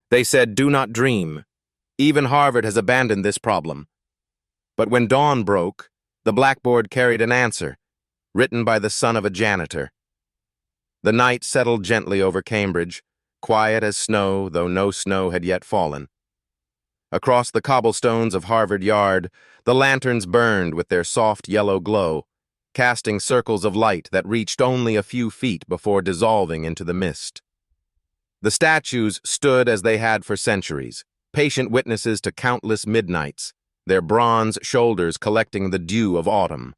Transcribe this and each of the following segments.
They said, "Do not dream. Even Harvard has abandoned this problem." But when dawn broke, the blackboard carried an answer, written by the son of a janitor. The night settled gently over Cambridge, quiet as snow, though no snow had yet fallen. Across the cobblestones of Harvard Yard, the lanterns burned with their soft yellow glow, casting circles of light that reached only a few feet before dissolving into the mist. The statues stood as they had for centuries, patient witnesses to countless midnights, their bronze shoulders collecting the dew of autumn.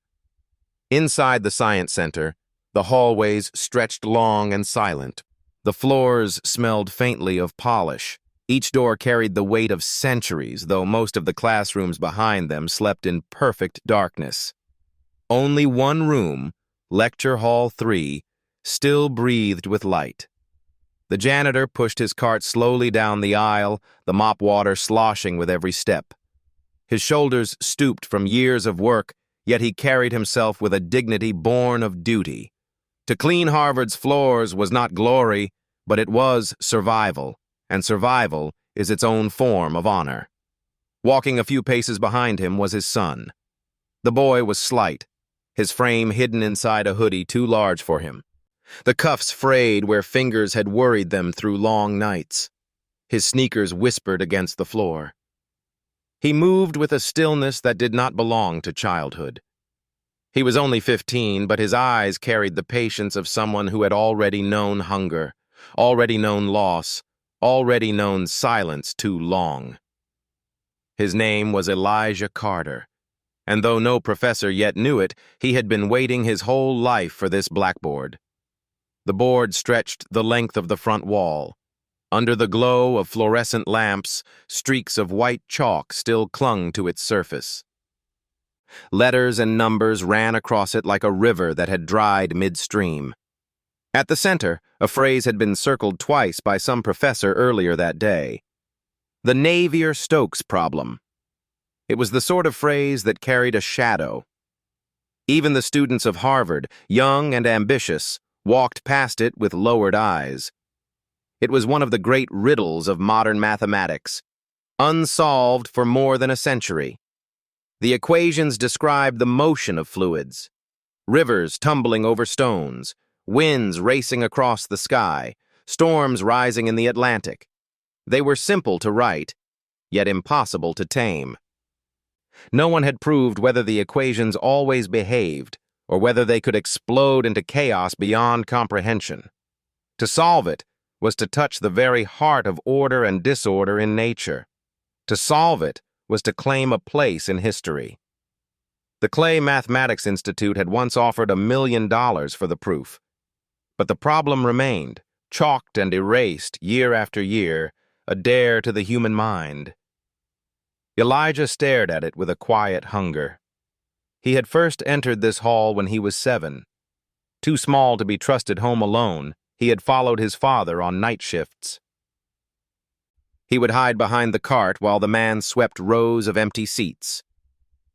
Inside the Science Center, the hallways stretched long and silent. The floors smelled faintly of polish. Each door carried the weight of centuries, though most of the classrooms behind them slept in perfect darkness. Only one room, Lecture Hall 3, still breathed with light. The janitor pushed his cart slowly down the aisle, the mop water sloshing with every step. His shoulders stooped from years of work, yet he carried himself with a dignity born of duty. To clean Harvard's floors was not glory, but it was survival, and survival is its own form of honor. Walking a few paces behind him was his son. The boy was slight, his frame hidden inside a hoodie too large for him. The cuffs frayed where fingers had worried them through long nights. His sneakers whispered against the floor. He moved with a stillness that did not belong to childhood. He was only 15, but his eyes carried the patience of someone who had already known hunger, already known loss, already known silence too long. His name was Elijah Carter, and though no professor yet knew it, he had been waiting his whole life for this blackboard. The board stretched the length of the front wall. Under the glow of fluorescent lamps, streaks of white chalk still clung to its surface. Letters and numbers ran across it like a river that had dried midstream. At the center, a phrase had been circled twice by some professor earlier that day. The Navier-Stokes problem. It was the sort of phrase that carried a shadow. Even the students of Harvard, young and ambitious, walked past it with lowered eyes. It was one of the great riddles of modern mathematics, unsolved for more than a century. The equations described the motion of fluids, rivers tumbling over stones, winds racing across the sky, storms rising in the Atlantic. They were simple to write, yet impossible to tame. No one had proved whether the equations always behaved, or whether they could explode into chaos beyond comprehension. To solve it was to touch the very heart of order and disorder in nature. To solve it was to claim a place in history. The Clay Mathematics Institute had once offered $1 million for the proof. But the problem remained, chalked and erased year after year, a dare to the human mind. Elijah stared at it with a quiet hunger. He had first entered this hall when he was 7. Too small to be trusted home alone, he had followed his father on night shifts. He would hide behind the cart while the man swept rows of empty seats.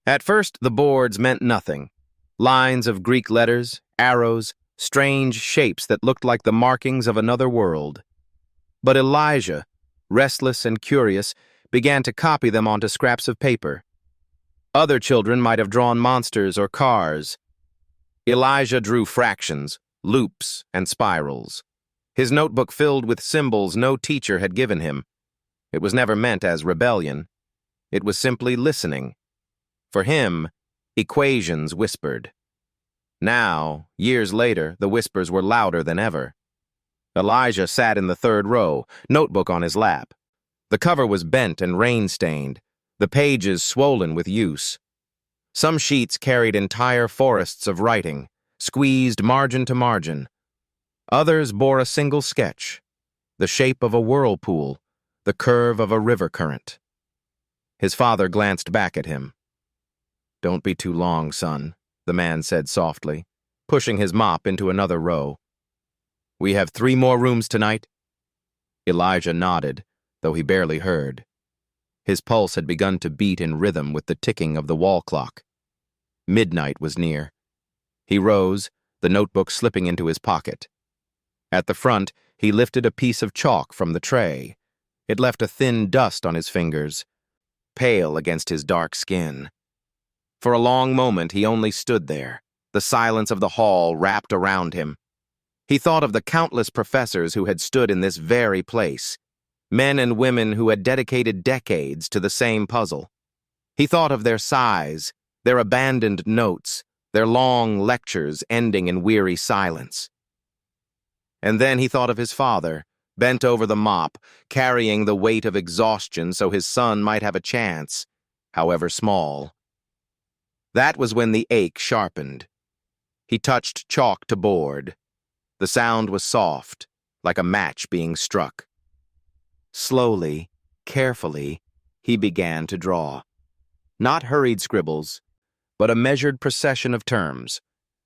At first, the boards meant nothing. Lines of Greek letters, arrows, strange shapes that looked like the markings of another world. But Elijah, restless and curious, began to copy them onto scraps of paper. Other children might have drawn monsters or cars. Elijah drew fractions, loops, and spirals. His notebook filled with symbols no teacher had given him. It was never meant as rebellion. It was simply listening. For him, equations whispered. Now, years later, the whispers were louder than ever. Elijah sat in the third row, notebook on his lap. The cover was bent and rain-stained, the pages swollen with use. Some sheets carried entire forests of writing, squeezed margin to margin. Others bore a single sketch, the shape of a whirlpool, the curve of a river current. His father glanced back at him. "Don't be too long, son," the man said softly, pushing his mop into another row. "We have 3 more rooms tonight?" Elijah nodded, though he barely heard. His pulse had begun to beat in rhythm with the ticking of the wall clock. Midnight was near. He rose, the notebook slipping into his pocket. At the front, he lifted a piece of chalk from the tray. It left a thin dust on his fingers, pale against his dark skin. For a long moment he only stood there, the silence of the hall wrapped around him. He thought of the countless professors who had stood in this very place, men and women who had dedicated decades to the same puzzle. He thought of their sighs, their abandoned notes, their long lectures ending in weary silence. And then he thought of his father, bent over the mop, carrying the weight of exhaustion so his son might have a chance, however small. That was when the ache sharpened. He touched chalk to board. The sound was soft, like a match being struck. Slowly, carefully, he began to draw. Not hurried scribbles, but a measured procession of terms.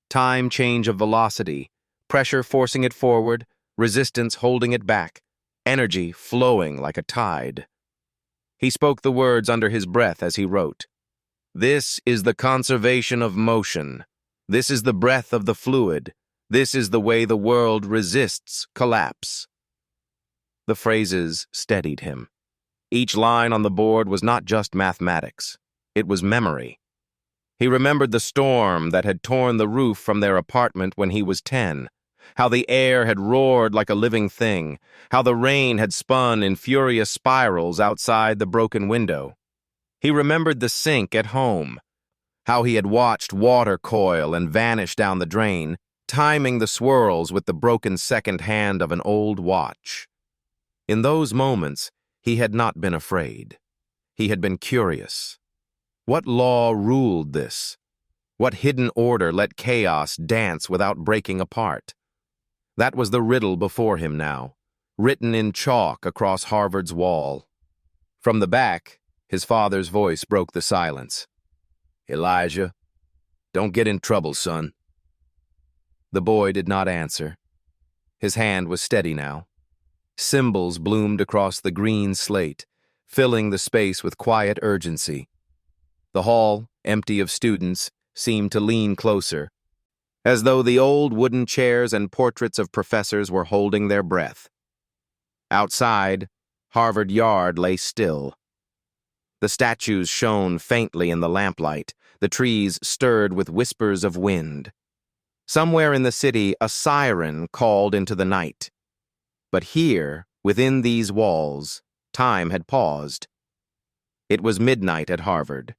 Time change of velocity, pressure forcing it forward, resistance holding it back, energy flowing like a tide. He spoke the words under his breath as he wrote. This is the conservation of motion. This is the breath of the fluid. This is the way the world resists collapse. The phrases steadied him. Each line on the board was not just mathematics. It was memory. He remembered the storm that had torn the roof from their apartment when he was 10, how the air had roared like a living thing, how the rain had spun in furious spirals outside the broken window. He remembered the sink at home, how he had watched water coil and vanish down the drain, timing the swirls with the broken second hand of an old watch. In those moments, he had not been afraid. He had been curious. What law ruled this? What hidden order let chaos dance without breaking apart? That was the riddle before him now, written in chalk across Harvard's wall. From the back, his father's voice broke the silence. Elijah, don't get in trouble, son. The boy did not answer. His hand was steady now. Symbols bloomed across the green slate, filling the space with quiet urgency. The hall, empty of students, seemed to lean closer, as though the old wooden chairs and portraits of professors were holding their breath. Outside, Harvard Yard lay still. The statues shone faintly in the lamplight, the trees stirred with whispers of wind. Somewhere in the city, a siren called into the night. But here, within these walls, time had paused. It was midnight at Harvard,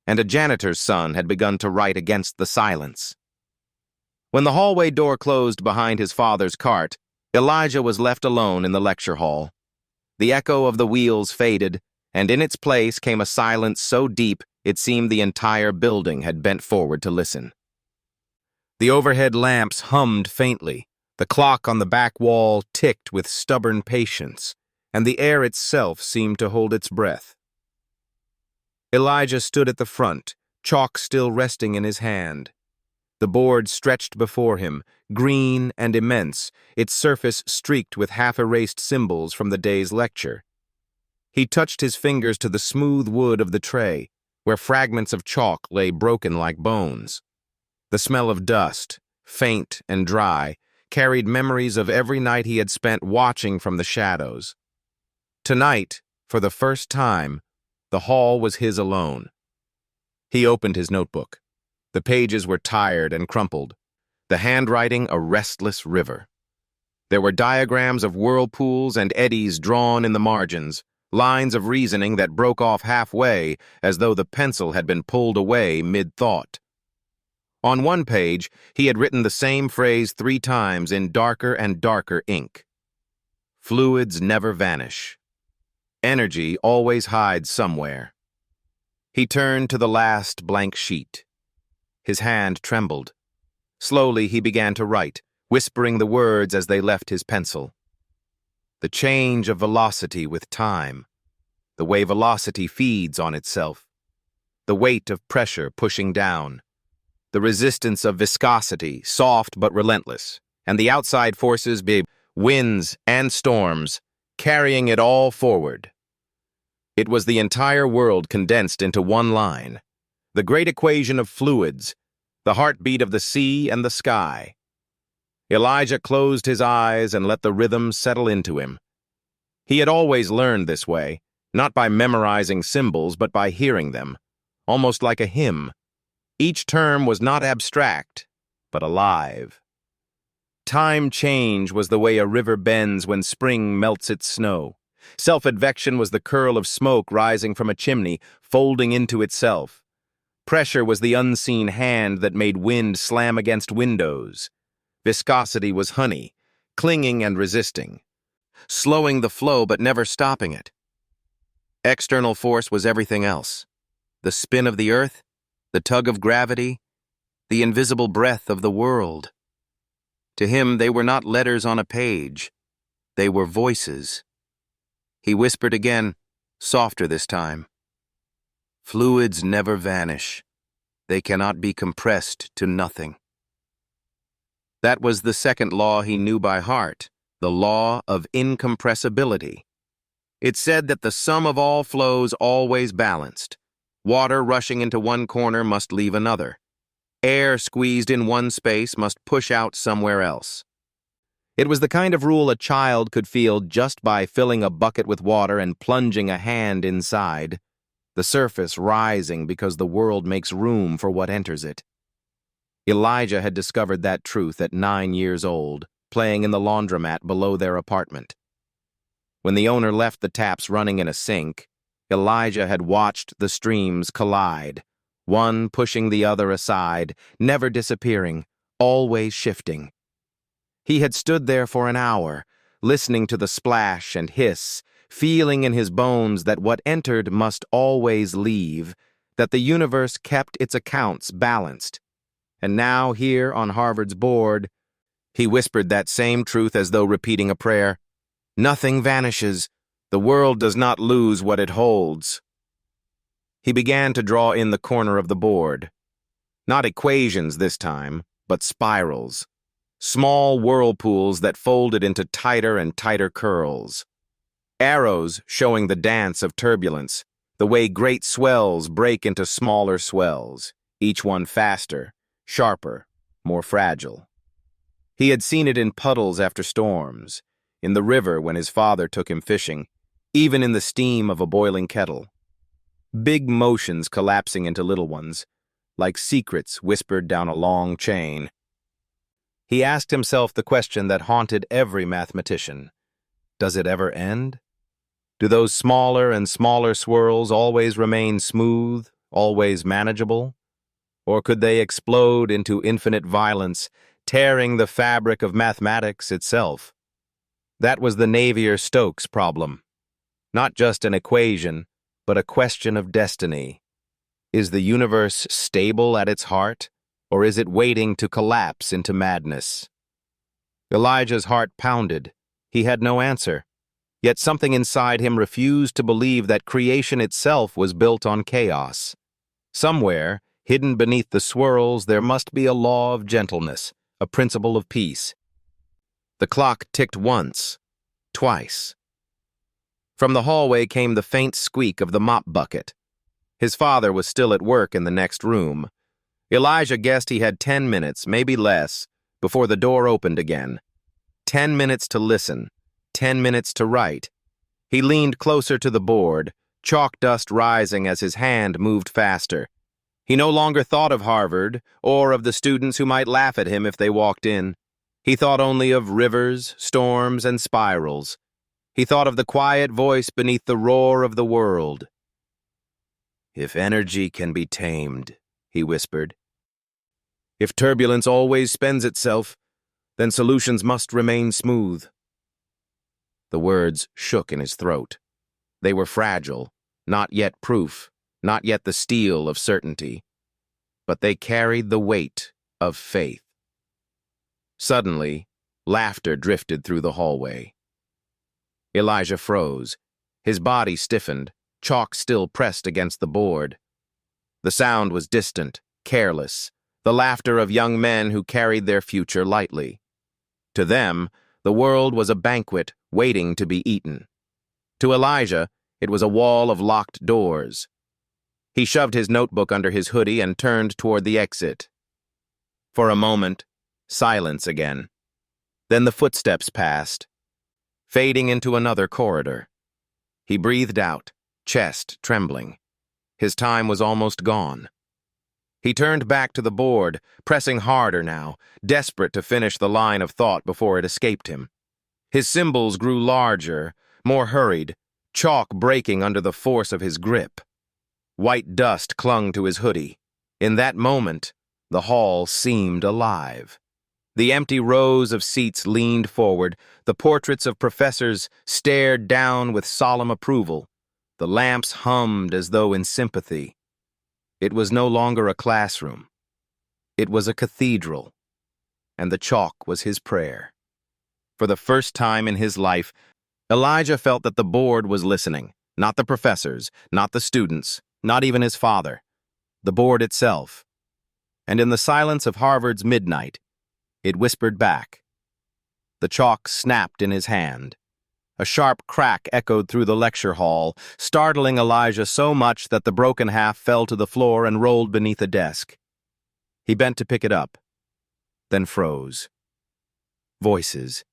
and a janitor's son had begun to write against the silence. When the hallway door closed behind his father's cart, Elijah was left alone in the lecture hall. The echo of the wheels faded, and in its place came a silence so deep it seemed the entire building had bent forward to listen. The overhead lamps hummed faintly, the clock on the back wall ticked with stubborn patience, and the air itself seemed to hold its breath. Elijah stood at the front, chalk still resting in his hand. The board stretched before him, green and immense, its surface streaked with half-erased symbols from the day's lecture. He touched his fingers to the smooth wood of the tray, where fragments of chalk lay broken like bones. The smell of dust, faint and dry, carried memories of every night he had spent watching from the shadows. Tonight, for the first time, the hall was his alone. He opened his notebook. The pages were tired and crumpled, the handwriting a restless river. There were diagrams of whirlpools and eddies drawn in the margins, lines of reasoning that broke off halfway as though the pencil had been pulled away mid-thought. On one page, he had written the same phrase 3 times in darker and darker ink. Fluids never vanish. Energy always hides somewhere. He turned to the last blank sheet. His hand trembled. Slowly he began to write, whispering the words as they left his pencil. The change of velocity with time. The way velocity feeds on itself. The weight of pressure pushing down. The resistance of viscosity, soft but relentless. And the outside forces, big winds and storms, carrying it all forward. It was the entire world condensed into one line. The great equation of fluids, the heartbeat of the sea and the sky. Elijah closed his eyes and let the rhythm settle into him. He had always learned this way, not by memorizing symbols, but by hearing them, almost like a hymn. Each term was not abstract, but alive. Time change was the way a river bends when spring melts its snow. Self-advection was the curl of smoke rising from a chimney, folding into itself. Pressure was the unseen hand that made wind slam against windows. Viscosity was honey, clinging and resisting, slowing the flow but never stopping it. External force was everything else. The spin of the earth, the tug of gravity, the invisible breath of the world. To him, they were not letters on a page. They were voices. He whispered again, softer this time. Fluids never vanish. They cannot be compressed to nothing. That was the second law he knew by heart, the law of incompressibility. It said that the sum of all flows always balanced. Water rushing into one corner must leave another. Air squeezed in one space must push out somewhere else. It was the kind of rule a child could feel just by filling a bucket with water and plunging a hand inside, the surface rising because the world makes room for what enters it. Elijah had discovered that truth at 9 years old, playing in the laundromat below their apartment. When the owner left the taps running in a sink, Elijah had watched the streams collide, one pushing the other aside, never disappearing, always shifting. He had stood there for an hour, listening to the splash and hiss, feeling in his bones that what entered must always leave, that the universe kept its accounts balanced. And now, here on Harvard's board, he whispered that same truth as though repeating a prayer. Nothing vanishes. The world does not lose what it holds. He began to draw in the corner of the board. Not equations this time, but spirals. Small whirlpools that folded into tighter and tighter curls. Arrows showing the dance of turbulence, the way great swells break into smaller swells, each one faster, sharper, more fragile. He had seen it in puddles after storms, in the river when his father took him fishing, even in the steam of a boiling kettle. Big motions collapsing into little ones, like secrets whispered down a long chain. He asked himself the question that haunted every mathematician. Does it ever end? Do those smaller and smaller swirls always remain smooth, always manageable? Or could they explode into infinite violence, tearing the fabric of mathematics itself? That was the Navier-Stokes problem. Not just an equation, but a question of destiny. Is the universe stable at its heart, or is it waiting to collapse into madness? Elijah's heart pounded. He had no answer. Yet something inside him refused to believe that creation itself was built on chaos. Somewhere, hidden beneath the swirls, there must be a law of gentleness, a principle of peace. The clock ticked once, twice. From the hallway came the faint squeak of the mop bucket. His father was still at work in the next room. Elijah guessed he had 10 minutes, maybe less, before the door opened again. 10 minutes to listen, 10 minutes to write. He leaned closer to the board, chalk dust rising as his hand moved faster. He no longer thought of Harvard, or of the students who might laugh at him if they walked in. He thought only of rivers, storms, and spirals. He thought of the quiet voice beneath the roar of the world. If energy can be tamed, he whispered. If turbulence always spends itself, then solutions must remain smooth. The words shook in his throat. They were fragile, not yet proof, not yet the steel of certainty, but they carried the weight of faith. Suddenly, laughter drifted through the hallway. Elijah froze. His body stiffened, chalk still pressed against the board. The sound was distant, careless, the laughter of young men who carried their future lightly. To them, the world was a banquet waiting to be eaten. To Elijah, it was a wall of locked doors. He shoved his notebook under his hoodie and turned toward the exit. For a moment, silence again. Then the footsteps passed. fading into another corridor. He breathed out, chest trembling. His time was almost gone. He turned back to the board, pressing harder now, desperate to finish the line of thought before it escaped him. His symbols grew larger, more hurried, chalk breaking under the force of his grip. White dust clung to his hoodie. In that moment, the hall seemed alive. The empty rows of seats leaned forward, the portraits of professors stared down with solemn approval. The lamps hummed as though in sympathy. It was no longer a classroom. It was a cathedral, and the chalk was his prayer. For the first time in his life, Elijah felt that the board was listening, not the professors, not the students, not even his father, the board itself. And in the silence of Harvard's midnight, it whispered back. The chalk snapped in his hand. A sharp crack echoed through the lecture hall, startling Elijah so much that the broken half fell to the floor and rolled beneath a desk. He bent to pick it up, then froze. Voices.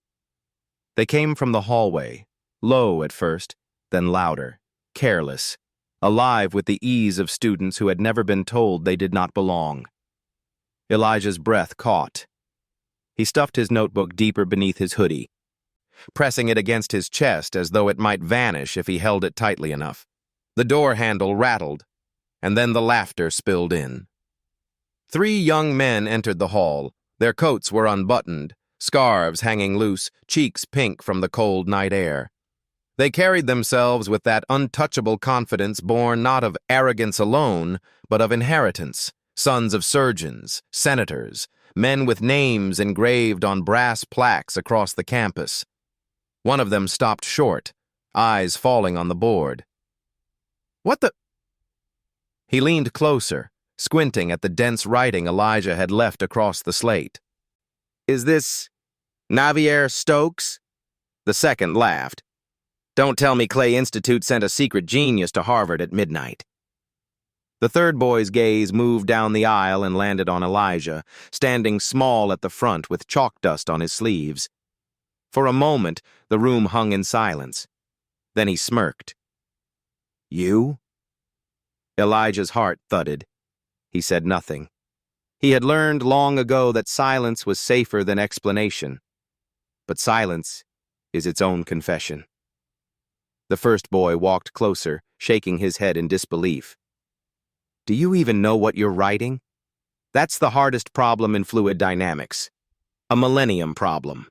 They came from the hallway, low at first, then louder, careless, alive with the ease of students who had never been told they did not belong. Elijah's breath caught. He stuffed his notebook deeper beneath his hoodie, pressing it against his chest as though it might vanish if he held it tightly enough. The door handle rattled, and then the laughter spilled in. 3 young men entered the hall. Their coats were unbuttoned, scarves hanging loose, cheeks pink from the cold night air. They carried themselves with that untouchable confidence born not of arrogance alone, but of inheritance, sons of surgeons, senators, men with names engraved on brass plaques across the campus. One of them stopped short, eyes falling on the board. "What the—" He leaned closer, squinting at the dense writing Elijah had left across the slate. "Is this Navier Stokes?" The second laughed. "Don't tell me Clay Institute sent a secret genius to Harvard at midnight." The third boy's gaze moved down the aisle and landed on Elijah, standing small at the front with chalk dust on his sleeves. For a moment, the room hung in silence. Then he smirked. "You?" Elijah's heart thudded. He said nothing. He had learned long ago that silence was safer than explanation. But silence is its own confession. The first boy walked closer, shaking his head in disbelief. "Do you even know what you're writing? That's the hardest problem in fluid dynamics. A millennium problem.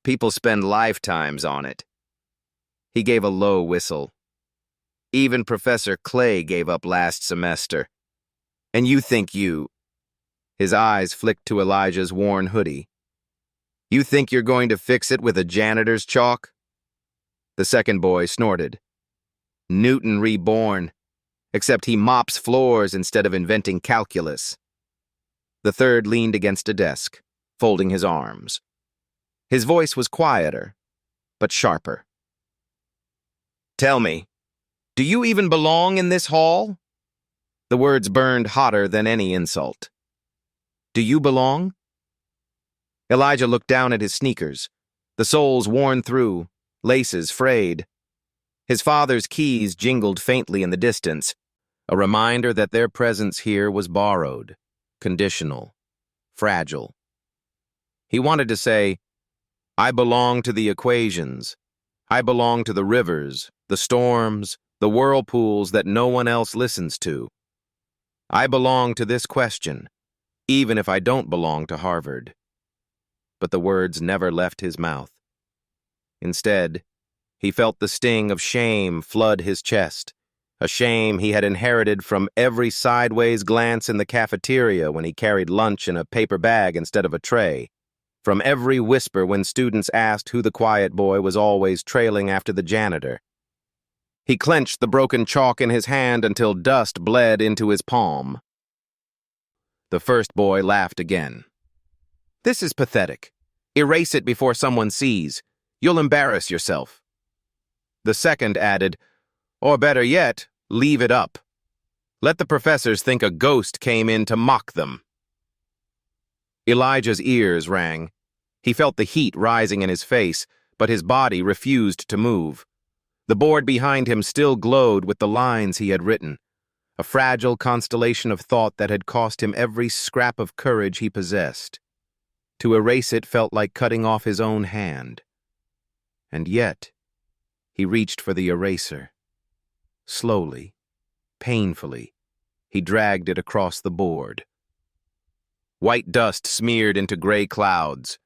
People spend lifetimes on it." He gave a low whistle. "Even Professor Clay gave up last semester. And you think you—" His eyes flicked to Elijah's worn hoodie. "You think you're going to fix it with a janitor's chalk?" The second boy snorted. "Newton reborn, except he mops floors instead of inventing calculus." The third leaned against a desk, folding his arms. His voice was quieter, but sharper. "Tell me, do you even belong in this hall?" The words burned hotter than any insult. "Do you belong?" Elijah looked down at his sneakers, the soles worn through, laces frayed. His father's keys jingled faintly in the distance, a reminder that their presence here was borrowed, conditional, fragile. He wanted to say, "I belong to the equations. I belong to the rivers, the storms, the whirlpools that no one else listens to. I belong to this question, even if I don't belong to Harvard." But the words never left his mouth. Instead, he felt the sting of shame flood his chest, a shame he had inherited from every sideways glance in the cafeteria when he carried lunch in a paper bag instead of a tray, from every whisper when students asked who the quiet boy was always trailing after the janitor. He clenched the broken chalk in his hand until dust bled into his palm. The first boy laughed again. "This is pathetic. Erase it before someone sees. You'll embarrass yourself." The second added, "Or better yet, leave it up. Let the professors think a ghost came in to mock them." Elijah's ears rang. He felt the heat rising in his face, but his body refused to move. The board behind him still glowed with the lines he had written, a fragile constellation of thought that had cost him every scrap of courage he possessed. To erase it felt like cutting off his own hand. And yet, he reached for the eraser. Slowly, painfully, he dragged it across the board. White dust smeared into gray clouds.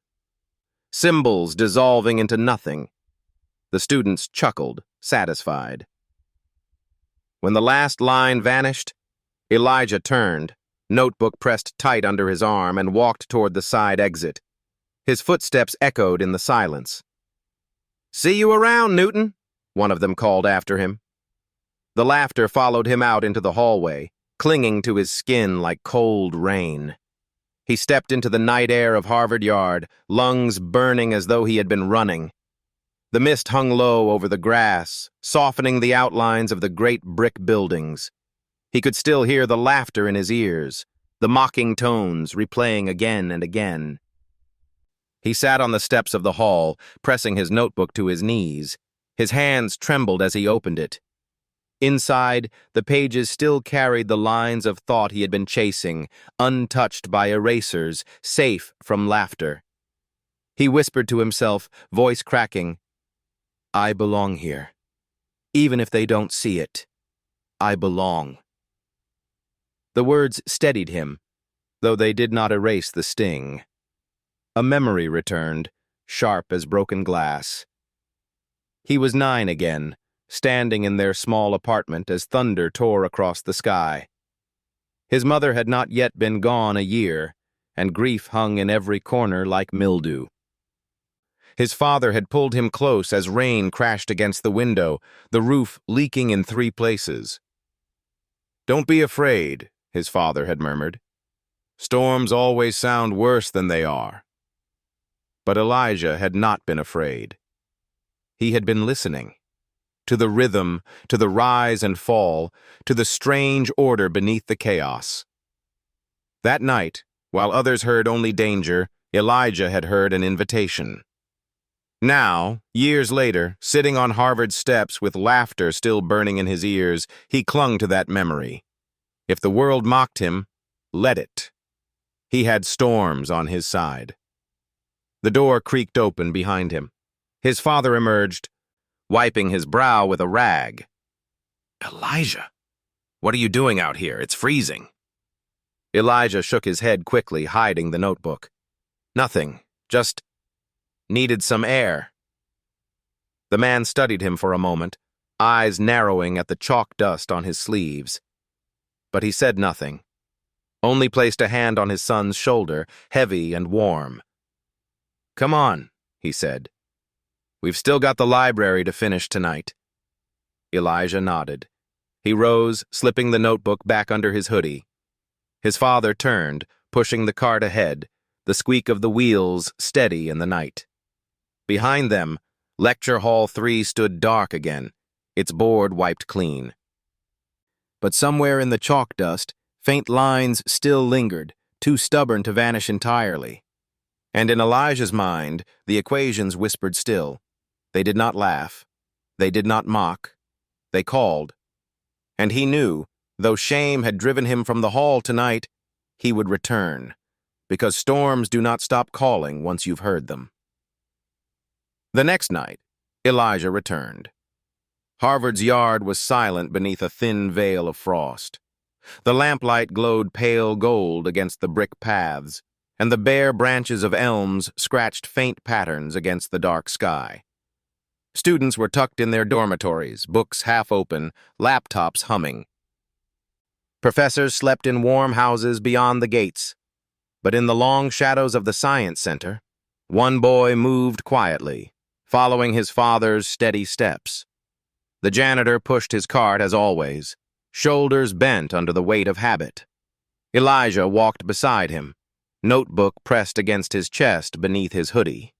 Symbols dissolving into nothing. The students chuckled, satisfied. When the last line vanished, Elijah turned, notebook pressed tight under his arm, and walked toward the side exit. His footsteps echoed in the silence. "See you around, Newton," one of them called after him. The laughter followed him out into the hallway, clinging to his skin like cold rain. He stepped into the night air of Harvard Yard, lungs burning as though he had been running. The mist hung low over the grass, softening the outlines of the great brick buildings. He could still hear the laughter in his ears, the mocking tones replaying again and again. He sat on the steps of the hall, pressing his notebook to his knees. His hands trembled as he opened it. Inside, the pages still carried the lines of thought he had been chasing, untouched by erasers, safe from laughter. He whispered to himself, voice cracking, "I belong here. Even if they don't see it, I belong." The words steadied him, though they did not erase the sting. A memory returned, sharp as broken glass. He was 9 again, standing in their small apartment as thunder tore across the sky. His mother had not yet been gone a year, and grief hung in every corner like mildew. His father had pulled him close as rain crashed against the window, the roof leaking in 3 places. "Don't be afraid," his father had murmured. "Storms always sound worse than they are." But Elijah had not been afraid. He had been listening. To the rhythm, to the rise and fall, to the strange order beneath the chaos. That night, while others heard only danger, Elijah had heard an invitation. Now, years later, sitting on Harvard's steps with laughter still burning in his ears, he clung to that memory. If the world mocked him, let it. He had storms on his side. The door creaked open behind him. His father emerged, wiping his brow with a rag. "Elijah, what are you doing out here? It's freezing." Elijah shook his head quickly, hiding the notebook. "Nothing, just needed some air." The man studied him for a moment, eyes narrowing at the chalk dust on his sleeves. But he said nothing, only placed a hand on his son's shoulder, heavy and warm. "Come on," he said. "We've still got the library to finish tonight." Elijah nodded. He rose, slipping the notebook back under his hoodie. His father turned, pushing the cart ahead, the squeak of the wheels steady in the night. Behind them, Lecture Hall 3 stood dark again, its board wiped clean. But somewhere in the chalk dust, faint lines still lingered, too stubborn to vanish entirely. And in Elijah's mind, the equations whispered still. They did not laugh. They did not mock. They called. And he knew, though shame had driven him from the hall tonight, he would return, because storms do not stop calling once you've heard them. The next night, Elijah returned. Harvard's yard was silent beneath a thin veil of frost. The lamplight glowed pale gold against the brick paths, and the bare branches of elms scratched faint patterns against the dark sky. Students were tucked in their dormitories, books half open, laptops humming. Professors slept in warm houses beyond the gates. But in the long shadows of the science center, one boy moved quietly, following his father's steady steps. The janitor pushed his cart as always, shoulders bent under the weight of habit. Elijah walked beside him, notebook pressed against his chest beneath his hoodie.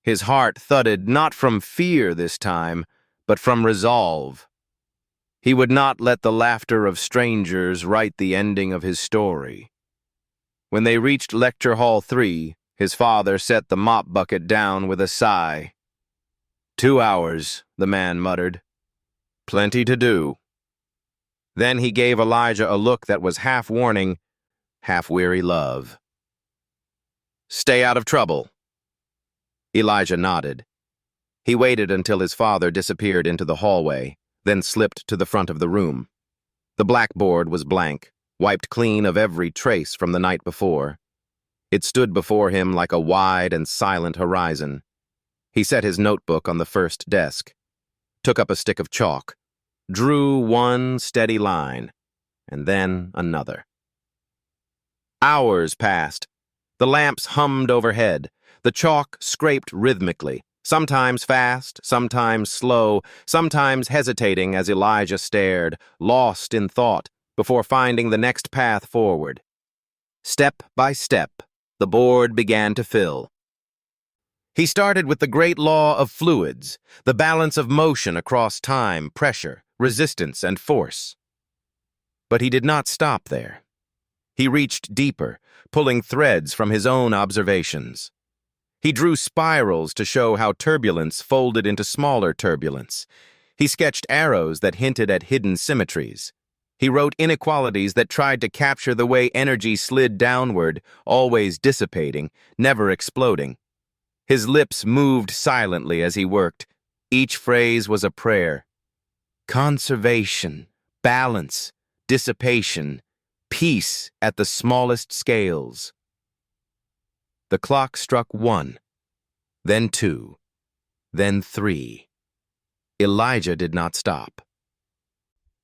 His heart thudded not from fear this time, but from resolve. He would not let the laughter of strangers write the ending of his story. When they reached Lecture Hall 3, his father set the mop bucket down with a sigh. 2 hours, the man muttered. Plenty to do. Then he gave Elijah a look that was half warning, half weary love. Stay out of trouble. Elijah nodded. He waited until his father disappeared into the hallway, then slipped to the front of the room. The blackboard was blank, wiped clean of every trace from the night before. It stood before him like a wide and silent horizon. He set his notebook on the first desk, took up a stick of chalk, drew one steady line, and then another. Hours passed. The lamps hummed overhead. The chalk scraped rhythmically, sometimes fast, sometimes slow, sometimes hesitating as Elijah stared, lost in thought, before finding the next path forward. Step by step, the board began to fill. He started with the great law of fluids, the balance of motion across time, pressure, resistance, and force. But he did not stop there. He reached deeper, pulling threads from his own observations. He drew spirals to show how turbulence folded into smaller turbulence. He sketched arrows that hinted at hidden symmetries. He wrote inequalities that tried to capture the way energy slid downward, always dissipating, never exploding. His lips moved silently as he worked. Each phrase was a prayer. Conservation, balance, dissipation, peace at the smallest scales. The clock struck 1, then 2, then 3. Elijah did not stop.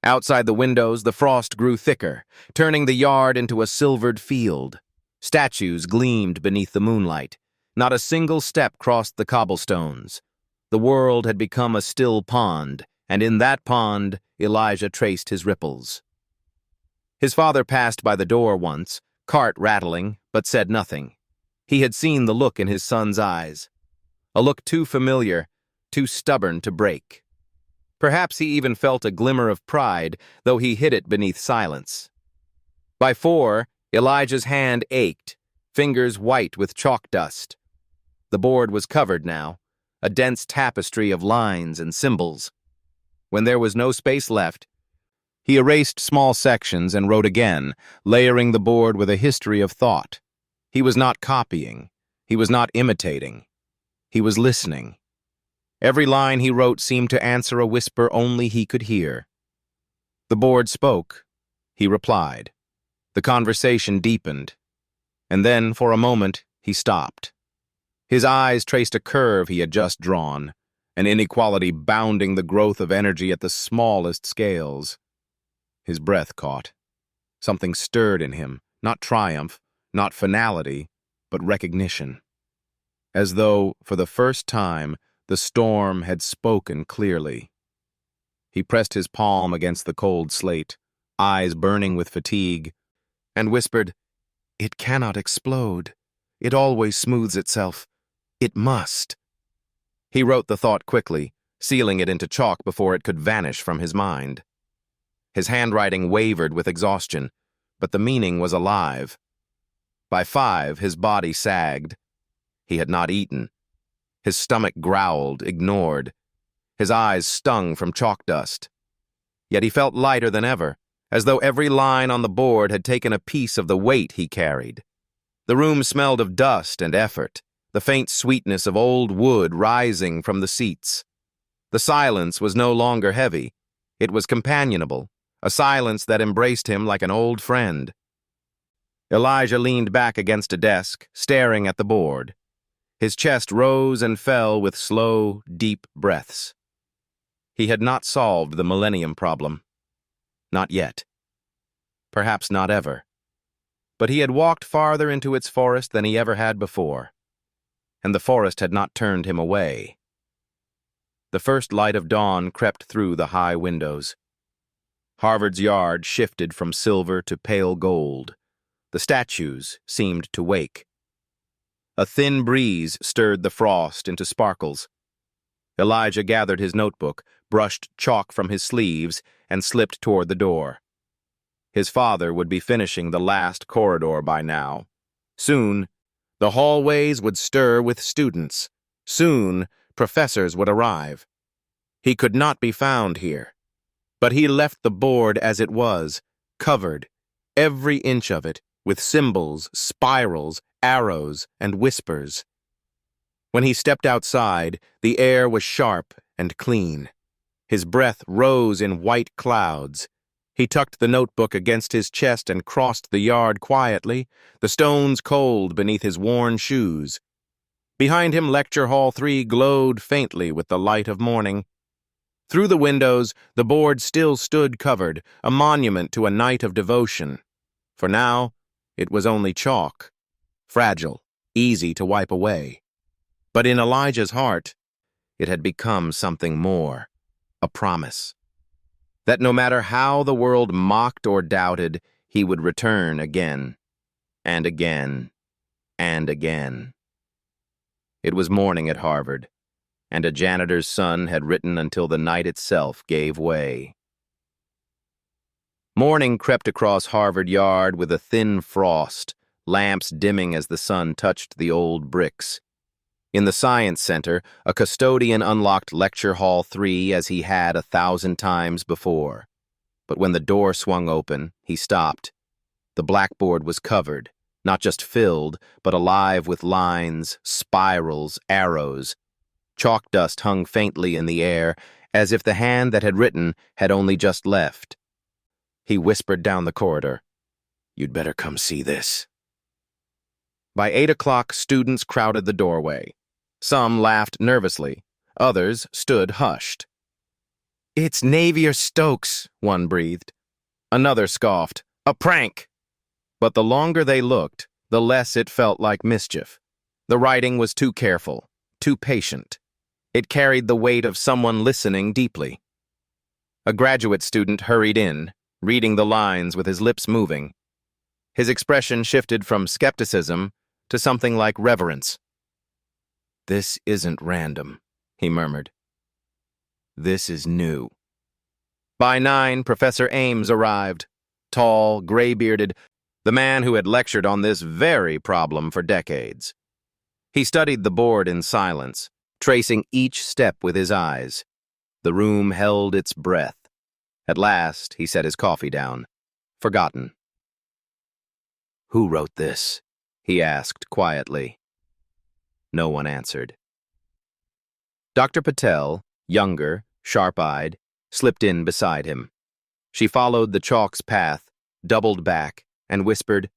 Outside the windows, the frost grew thicker, turning the yard into a silvered field. Statues gleamed beneath the moonlight. Not a single step crossed the cobblestones. The world had become a still pond, and in that pond, Elijah traced his ripples. His father passed by the door once, cart rattling, but said nothing. He had seen the look in his son's eyes, a look too familiar, too stubborn to break. Perhaps he even felt a glimmer of pride, though he hid it beneath silence. By 4, Elijah's hand ached, fingers white with chalk dust. The board was covered now, a dense tapestry of lines and symbols. When there was no space left, he erased small sections and wrote again, layering the board with a history of thought. He was not copying. He was not imitating. He was listening. Every line he wrote seemed to answer a whisper only he could hear. The board spoke. He replied. The conversation deepened. And then, for a moment, he stopped. His eyes traced a curve he had just drawn, an inequality bounding the growth of energy at the smallest scales. His breath caught. Something stirred in him, not triumph, not finality, but recognition. As though, for the first time, the storm had spoken clearly. He pressed his palm against the cold slate, eyes burning with fatigue, and whispered, "It cannot explode. It always smooths itself. It must." He wrote the thought quickly, sealing it into chalk before it could vanish from his mind. His handwriting wavered with exhaustion, but the meaning was alive. By 5, his body sagged. He had not eaten. His stomach growled, ignored. His eyes stung from chalk dust. Yet he felt lighter than ever, as though every line on the board had taken a piece of the weight he carried. The room smelled of dust and effort, the faint sweetness of old wood rising from the seats. The silence was no longer heavy. It was companionable, a silence that embraced him like an old friend. Elijah leaned back against a desk, staring at the board. His chest rose and fell with slow, deep breaths. He had not solved the millennium problem. Not yet. Perhaps not ever. But he had walked farther into its forest than he ever had before. And the forest had not turned him away. The first light of dawn crept through the high windows. Harvard's yard shifted from silver to pale gold. The statues seemed to wake. A thin breeze stirred the frost into sparkles. Elijah gathered his notebook, brushed chalk from his sleeves, and slipped toward the door. His father would be finishing the last corridor by now. Soon, the hallways would stir with students. Soon, professors would arrive. He could not be found here. But he left the board as it was, covered, every inch of it, with symbols, spirals, arrows, and whispers. When he stepped outside, the air was sharp and clean. His breath rose in white clouds. He tucked the notebook against his chest and crossed the yard quietly, the stones cold beneath his worn shoes. Behind him, Lecture Hall 3 glowed faintly with the light of morning. Through the windows, the board still stood covered, a monument to a night of devotion. For now, it was only chalk, fragile, easy to wipe away. But in Elijah's heart, it had become something more, a promise. That no matter how the world mocked or doubted, he would return again, and again, and again. It was morning at Harvard, and a janitor's son had written until the night itself gave way. Morning crept across Harvard Yard with a thin frost, lamps dimming as the sun touched the old bricks. In the Science Center, a custodian unlocked Lecture Hall 3 as he had 1,000 times before. But when the door swung open, he stopped. The blackboard was covered, not just filled, but alive with lines, spirals, arrows. Chalk dust hung faintly in the air, as if the hand that had written had only just left. He whispered down the corridor, "You'd better come see this." By 8 o'clock, students crowded the doorway. Some laughed nervously. Others stood hushed. "It's Navy or Stokes," one breathed. Another scoffed, "A prank!" But the longer they looked, the less it felt like mischief. The writing was too careful, too patient. It carried the weight of someone listening deeply. A graduate student hurried in, reading the lines with his lips moving. His expression shifted from skepticism to something like reverence. "This isn't random," he murmured. "This is new." By 9, Professor Ames arrived, tall, gray-bearded, the man who had lectured on this very problem for decades. He studied the board in silence, tracing each step with his eyes. The room held its breath. At last, he set his coffee down, forgotten. "Who wrote this?" he asked quietly. No one answered. Dr. Patel, younger, sharp-eyed, slipped in beside him. She followed the chalk's path, doubled back, and whispered,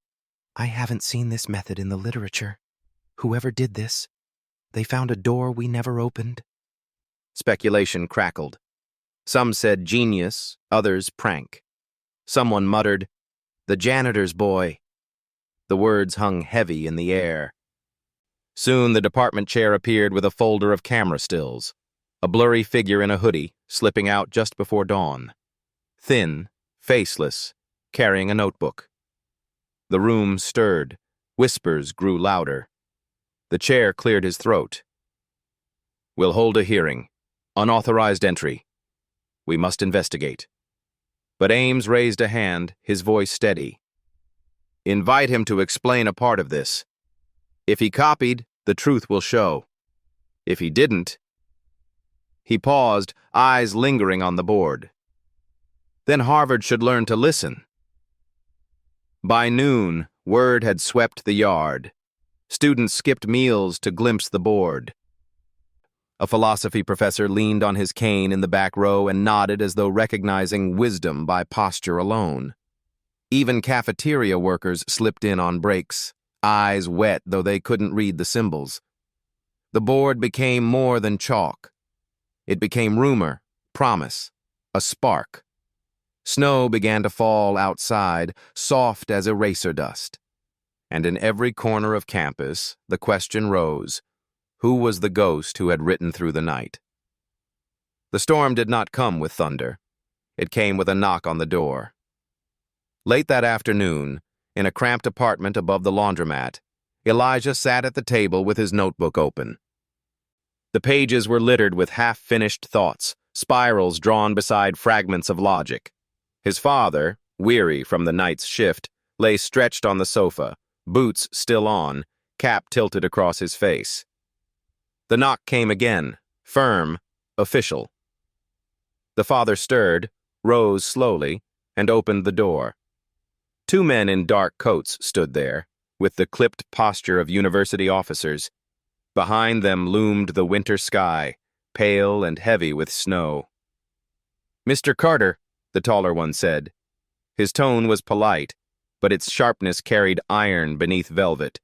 "I haven't seen this method in the literature. Whoever did this, they found a door we never opened." Speculation crackled. Some said genius, others prank. Someone muttered, "The janitor's boy." The words hung heavy in the air. Soon the department chair appeared with a folder of camera stills, a blurry figure in a hoodie slipping out just before dawn. Thin, faceless, carrying a notebook. The room stirred. Whispers grew louder. The chair cleared his throat. "We'll hold a hearing. Unauthorized entry. We must investigate." But Ames raised a hand, his voice steady. "Invite him to explain a part of this. If he copied, the truth will show. If he didn't..." He paused, eyes lingering on the board. "Then Harvard should learn to listen." By noon, word had swept the yard. Students skipped meals to glimpse the board. A philosophy professor leaned on his cane in the back row and nodded as though recognizing wisdom by posture alone. Even cafeteria workers slipped in on breaks, eyes wet though they couldn't read the symbols. The board became more than chalk. It became rumor, promise, a spark. Snow began to fall outside, soft as eraser dust. And in every corner of campus, the question rose, who was the ghost who had written through the night? The storm did not come with thunder. It came with a knock on the door. Late that afternoon, in a cramped apartment above the laundromat, Elijah sat at the table with his notebook open. The pages were littered with half-finished thoughts, spirals drawn beside fragments of logic. His father, weary from the night's shift, lay stretched on the sofa, boots still on, cap tilted across his face. The knock came again, Firm, official. The father stirred, rose slowly, and opened the door. Two men in dark coats stood there, with the clipped posture of university officers. Behind them loomed the winter sky, pale and heavy with snow. "Mr. Carter," the taller one said. His tone was polite, but its sharpness carried iron beneath velvet.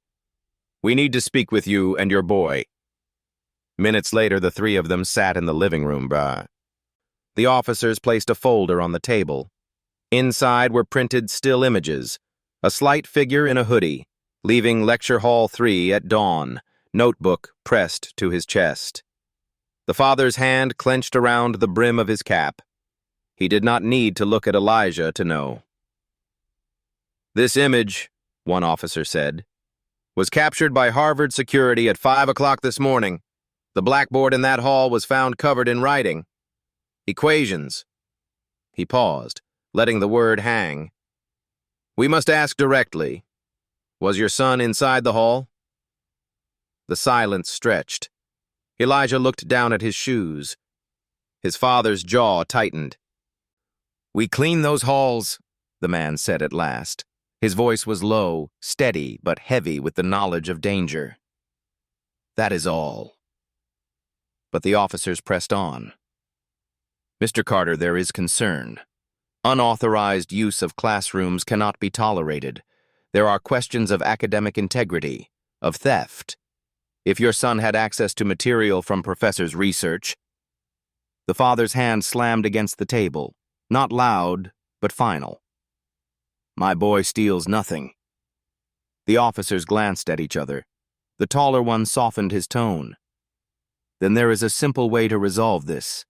"We need to speak with you and your boy." Minutes later, the three of them sat in the living room. The officers placed a folder on the table. Inside were printed still images, a slight figure in a hoodie, leaving Lecture Hall 3 at dawn, notebook pressed to his chest. The father's hand clenched around the brim of his cap. He did not need to look at Elijah to know. "This image," one officer said, "was captured by Harvard security at 5 o'clock this morning. The blackboard in that hall was found covered in writing. Equations." He paused, letting the word hang. "We must ask directly. Was your son inside the hall?" The silence stretched. Elijah looked down at his shoes. His father's jaw tightened. "We clean those halls," the man said at last. His voice was low, steady, but heavy with the knowledge of danger. "That is all." But the officers pressed on. "Mr. Carter, there is concern. Unauthorized use of classrooms cannot be tolerated. There are questions of academic integrity, of theft. If your son had access to material from Professor's research..." The father's hand slammed against the table, not loud, but final. "My boy steals nothing." The officers glanced at each other. The taller one softened his tone. "Then there is a simple way to resolve this.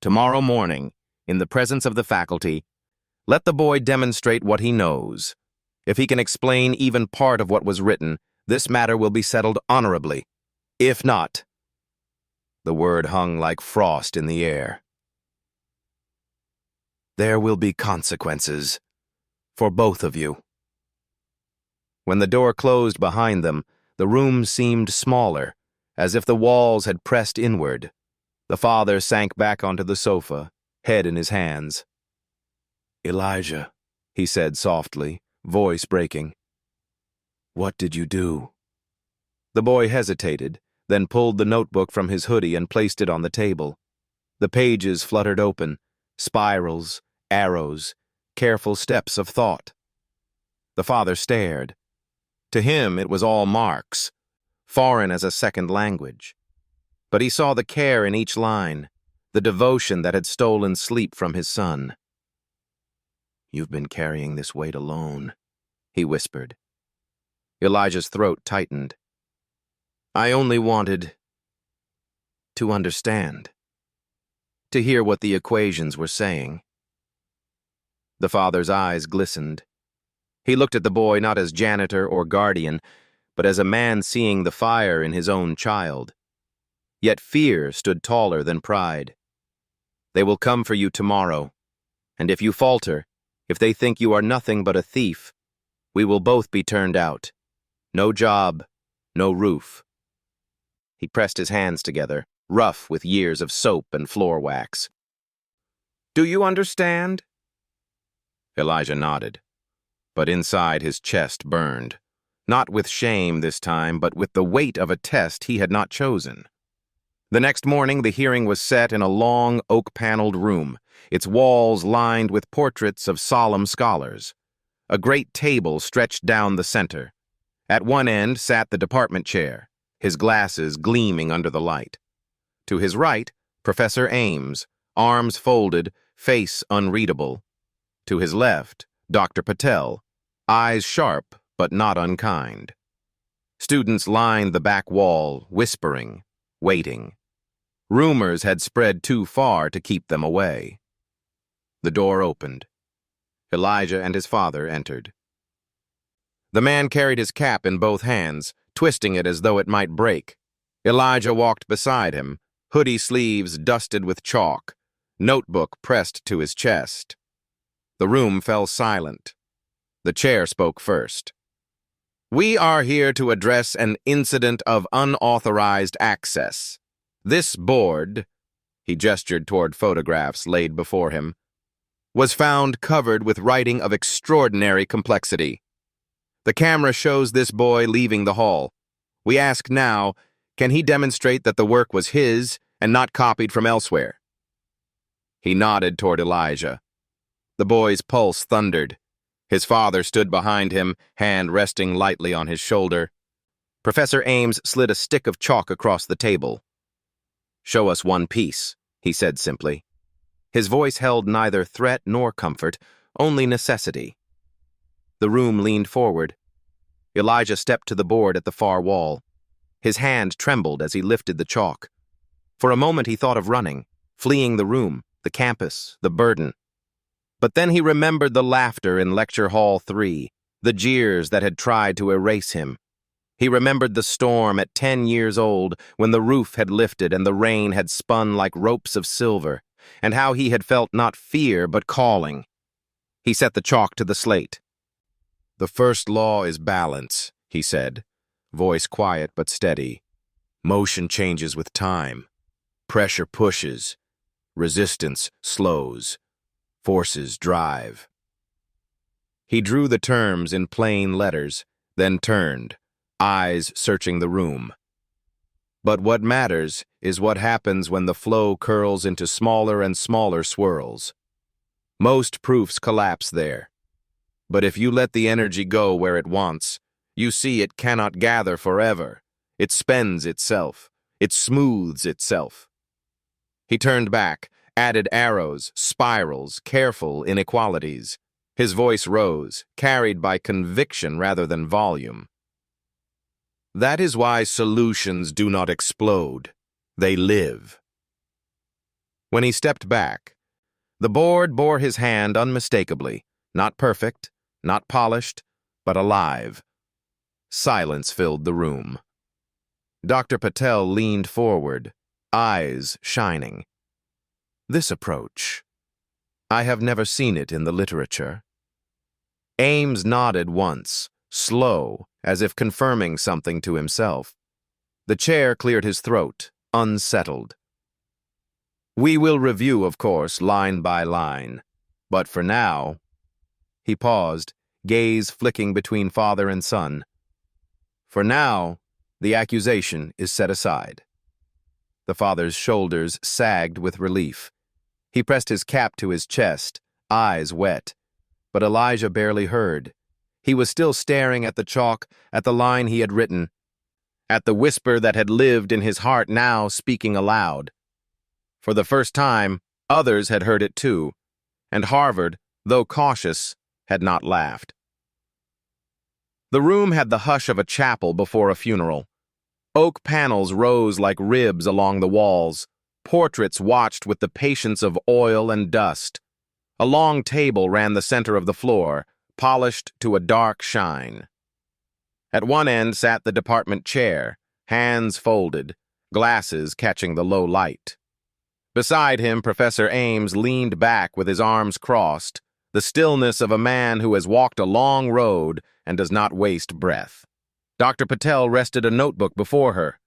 Tomorrow morning, in the presence of the faculty, let the boy demonstrate what he knows. If he can explain even part of what was written, this matter will be settled honorably. If not..." The word hung like frost in the air. "There will be consequences. For both of you." When the door closed behind them, the room seemed smaller, as if the walls had pressed inward. The father sank back onto the sofa, head in his hands. "Elijah," he said softly, voice breaking. "What did you do?" The boy hesitated, then pulled the notebook from his hoodie and placed it on the table. The pages fluttered open, spirals, arrows, careful steps of thought. The father stared. To him it was all marks, foreign as a second language. But he saw the care in each line, the devotion that had stolen sleep from his son. "You've been carrying this weight alone," he whispered. Elijah's throat tightened. "I only wanted to understand, to hear what the equations were saying." The father's eyes glistened. He looked at the boy not as janitor or guardian, but as a man seeing the fire in his own child. Yet fear stood taller than pride. "They will come for you tomorrow, and if you falter, if they think you are nothing but a thief, we will both be turned out. No job, no roof." He pressed his hands together, rough with years of soap and floor wax. "Do you understand?" Elijah nodded, but inside his chest burned, not with shame this time, but with the weight of a test he had not chosen. The next morning, the hearing was set in a long, oak-paneled room, its walls lined with portraits of solemn scholars. A great table stretched down the center. At one end sat the department chair, his glasses gleaming under the light. To his right, Professor Ames, arms folded, face unreadable. To his left, Dr. Patel, eyes sharp but not unkind. Students lined the back wall, whispering, waiting. Rumors had spread too far to keep them away. The door opened. Elijah and his father entered. The man carried his cap in both hands, twisting it as though it might break. Elijah walked beside him, hoodie sleeves dusted with chalk, notebook pressed to his chest. The room fell silent. The chair spoke first. "We are here to address an incident of unauthorized access." This board, he gestured toward photographs laid before him, was found covered with writing of extraordinary complexity. The camera shows this boy leaving the hall. We ask now, can he demonstrate that the work was his and not copied from elsewhere? He nodded toward Elijah. The boy's pulse thundered. His father stood behind him, hand resting lightly on his shoulder. Professor Ames slid a stick of chalk across the table. "Show us one piece," he said simply. His voice held neither threat nor comfort, only necessity. The room leaned forward. Elijah stepped to the board at the far wall. His hand trembled as he lifted the chalk. For a moment he thought of running, fleeing the room, the campus, the burden. But then he remembered the laughter in Lecture Hall 3, the jeers that had tried to erase him. He remembered the storm at 10 years old when the roof had lifted and the rain had spun like ropes of silver, and how he had felt not fear but calling. He set the chalk to the slate. "The first law is balance," he said, voice quiet but steady. "Motion changes with time. Pressure pushes. Resistance slows. Forces drive." He drew the terms in plain letters, then turned, eyes searching the room. But what matters is what happens when the flow curls into smaller and smaller swirls. Most proofs collapse there. But if you let the energy go where it wants, you see it cannot gather forever. It spends itself. It smooths itself. He turned back, added arrows, spirals, careful inequalities. His voice rose, carried by conviction rather than volume. "That is why solutions do not explode. They live." When he stepped back, the board bore his hand unmistakably, not perfect, not polished, but alive. Silence filled the room. Dr. Patel leaned forward, eyes shining. "This approach, I have never seen it in the literature." Ames nodded once, slow, as if confirming something to himself. The chair cleared his throat, unsettled. "We will review, of course, line by line. But for now—" He paused, gaze flicking between father and son. "For now, the accusation is set aside." The father's shoulders sagged with relief. He pressed his cap to his chest, eyes wet. But Elijah barely heard. He was still staring at the chalk, at the line he had written, at the whisper that had lived in his heart now speaking aloud. For the first time, others had heard it too, and Harvard, though cautious, had not laughed. The room had the hush of a chapel before a funeral. Oak panels rose like ribs along the walls. Portraits watched with the patience of oil and dust. A long table ran the center of the floor, polished to a dark shine. At one end sat the department chair, hands folded, glasses catching the low light. Beside him, Professor Ames leaned back with his arms crossed, the stillness of a man who has walked a long road and does not waste breath. Dr. Patel rested a notebook before her,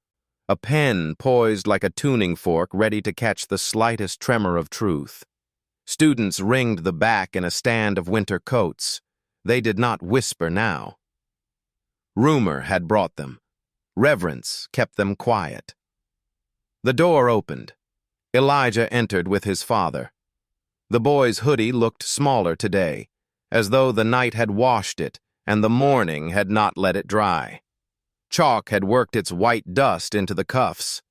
a pen poised like a tuning fork ready to catch the slightest tremor of truth. Students ringed the back in a stand of winter coats. They did not whisper now. Rumor had brought them. Reverence kept them quiet. The door opened. Elijah entered with his father. The boy's hoodie looked smaller today, as though the night had washed it and the morning had not let it dry. Chalk had worked its white dust into the cuffs.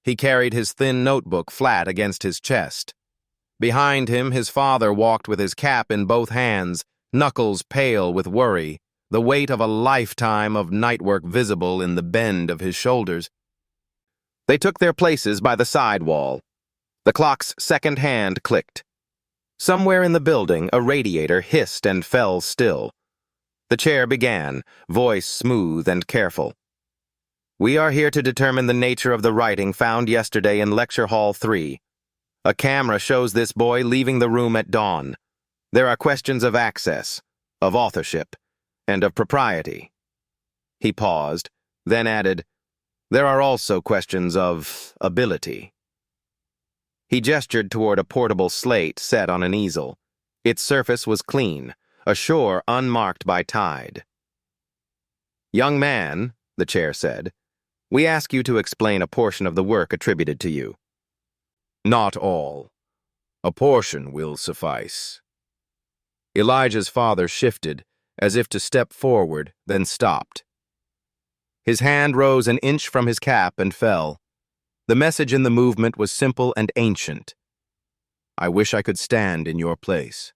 He carried his thin notebook flat against his chest. Behind him, his father walked with his cap in both hands, knuckles pale with worry, the weight of a lifetime of night work visible in the bend of his shoulders. They took their places by the side wall. The clock's second hand clicked. Somewhere in the building, a radiator hissed and fell still. The chair began, voice smooth and careful. "We are here to determine the nature of the writing found yesterday in Lecture Hall 3. A camera shows this boy leaving the room at dawn. There are questions of access, of authorship, and of propriety." He paused, then added, There are also questions of ability. He gestured toward a portable slate set on an easel. Its surface was clean, a shore unmarked by tide. "Young man," the chair said, "we ask you to explain a portion of the work attributed to you." "Not all. A portion will suffice." Elijah's father shifted, as if to step forward, then stopped. His hand rose an inch from his cap and fell. The message in the movement was simple and ancient. "I wish I could stand in your place."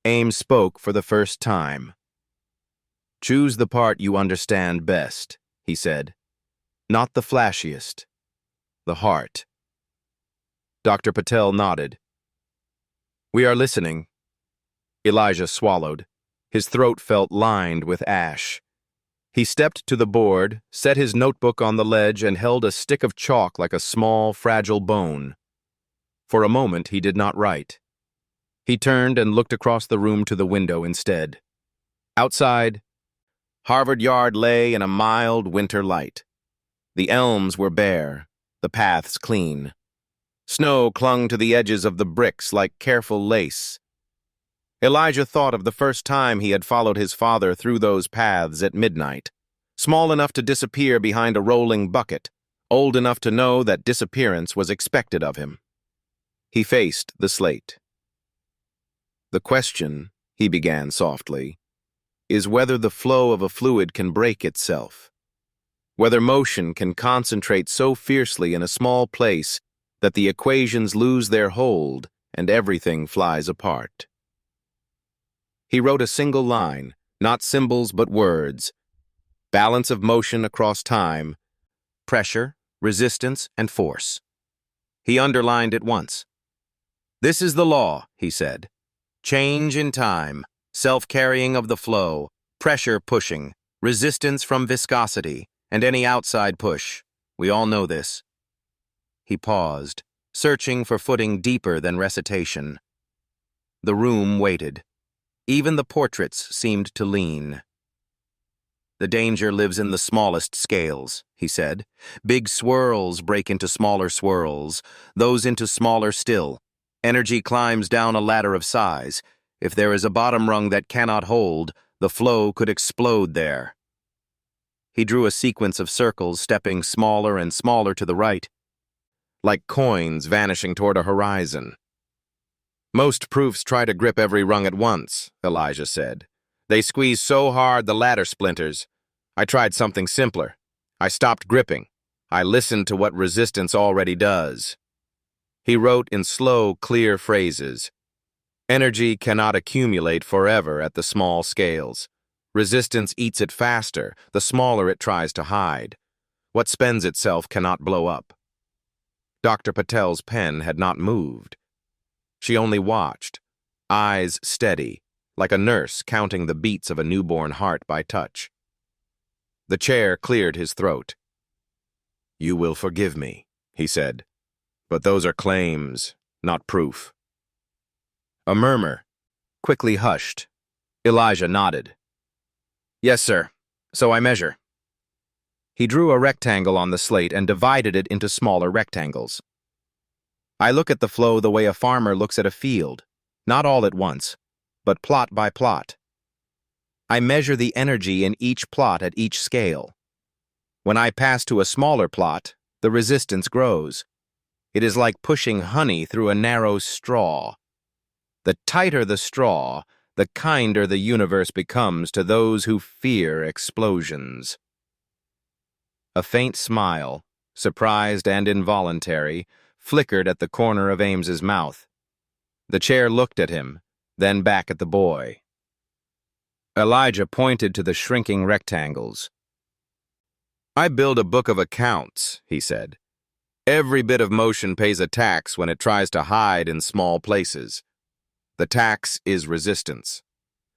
Ames spoke for the first time. "Choose the part you understand best," he said. "Not the flashiest. The heart." Dr. Patel nodded. "We are listening." Elijah swallowed. His throat felt lined with ash. He stepped to the board, set his notebook on the ledge, and held a stick of chalk like a small, fragile bone. For a moment, he did not write. He turned and looked across the room to the window instead. Outside, Harvard Yard lay in a mild winter light. The elms were bare, the paths clean. Snow clung to the edges of the bricks like careful lace. Elijah thought of the first time he had followed his father through those paths at midnight, small enough to disappear behind a rolling bucket, old enough to know that disappearance was expected of him. He faced the slate. "The question," he began softly, "is whether the flow of a fluid can break itself, whether motion can concentrate so fiercely in a small place that the equations lose their hold and everything flies apart." He wrote a single line, not symbols but words. Balance of motion across time, pressure, resistance, and force. He underlined it once. "This is the law," he said. "Change in time, self-carrying of the flow, pressure pushing, resistance from viscosity, and any outside push. We all know this." He paused, searching for footing deeper than recitation. The room waited. Even the portraits seemed to lean. "The danger lives in the smallest scales," he said. "Big swirls break into smaller swirls, those into smaller still. Energy climbs down a ladder of size. If there is a bottom rung that cannot hold, the flow could explode there." He drew a sequence of circles, stepping smaller and smaller to the right, like coins vanishing toward a horizon. "Most proofs try to grip every rung at once," Elijah said. "They squeeze so hard the ladder splinters. I tried something simpler. I stopped gripping. I listened to what resistance already does." He wrote in slow, clear phrases. "Energy cannot accumulate forever at the small scales. Resistance eats it faster, the smaller it tries to hide. What spends itself cannot blow up." Dr. Patel's pen had not moved. She only watched, eyes steady, like a nurse counting the beats of a newborn heart by touch. The chair cleared his throat. "You will forgive me," he said, "but those are claims, not proof." A murmur, quickly hushed. Elijah nodded. "Yes, sir. So I measure." He drew a rectangle on the slate and divided it into smaller rectangles. "I look at the flow the way a farmer looks at a field, not all at once, but plot by plot. I measure the energy in each plot at each scale. When I pass to a smaller plot, the resistance grows. It is like pushing honey through a narrow straw. The tighter the straw, the kinder the universe becomes to those who fear explosions." A faint smile, surprised and involuntary, flickered at the corner of Ames's mouth. The chair looked at him, then back at the boy. Elijah pointed to the shrinking rectangles. "I build a book of accounts," he said. "Every bit of motion pays a tax when it tries to hide in small places. The tax is resistance.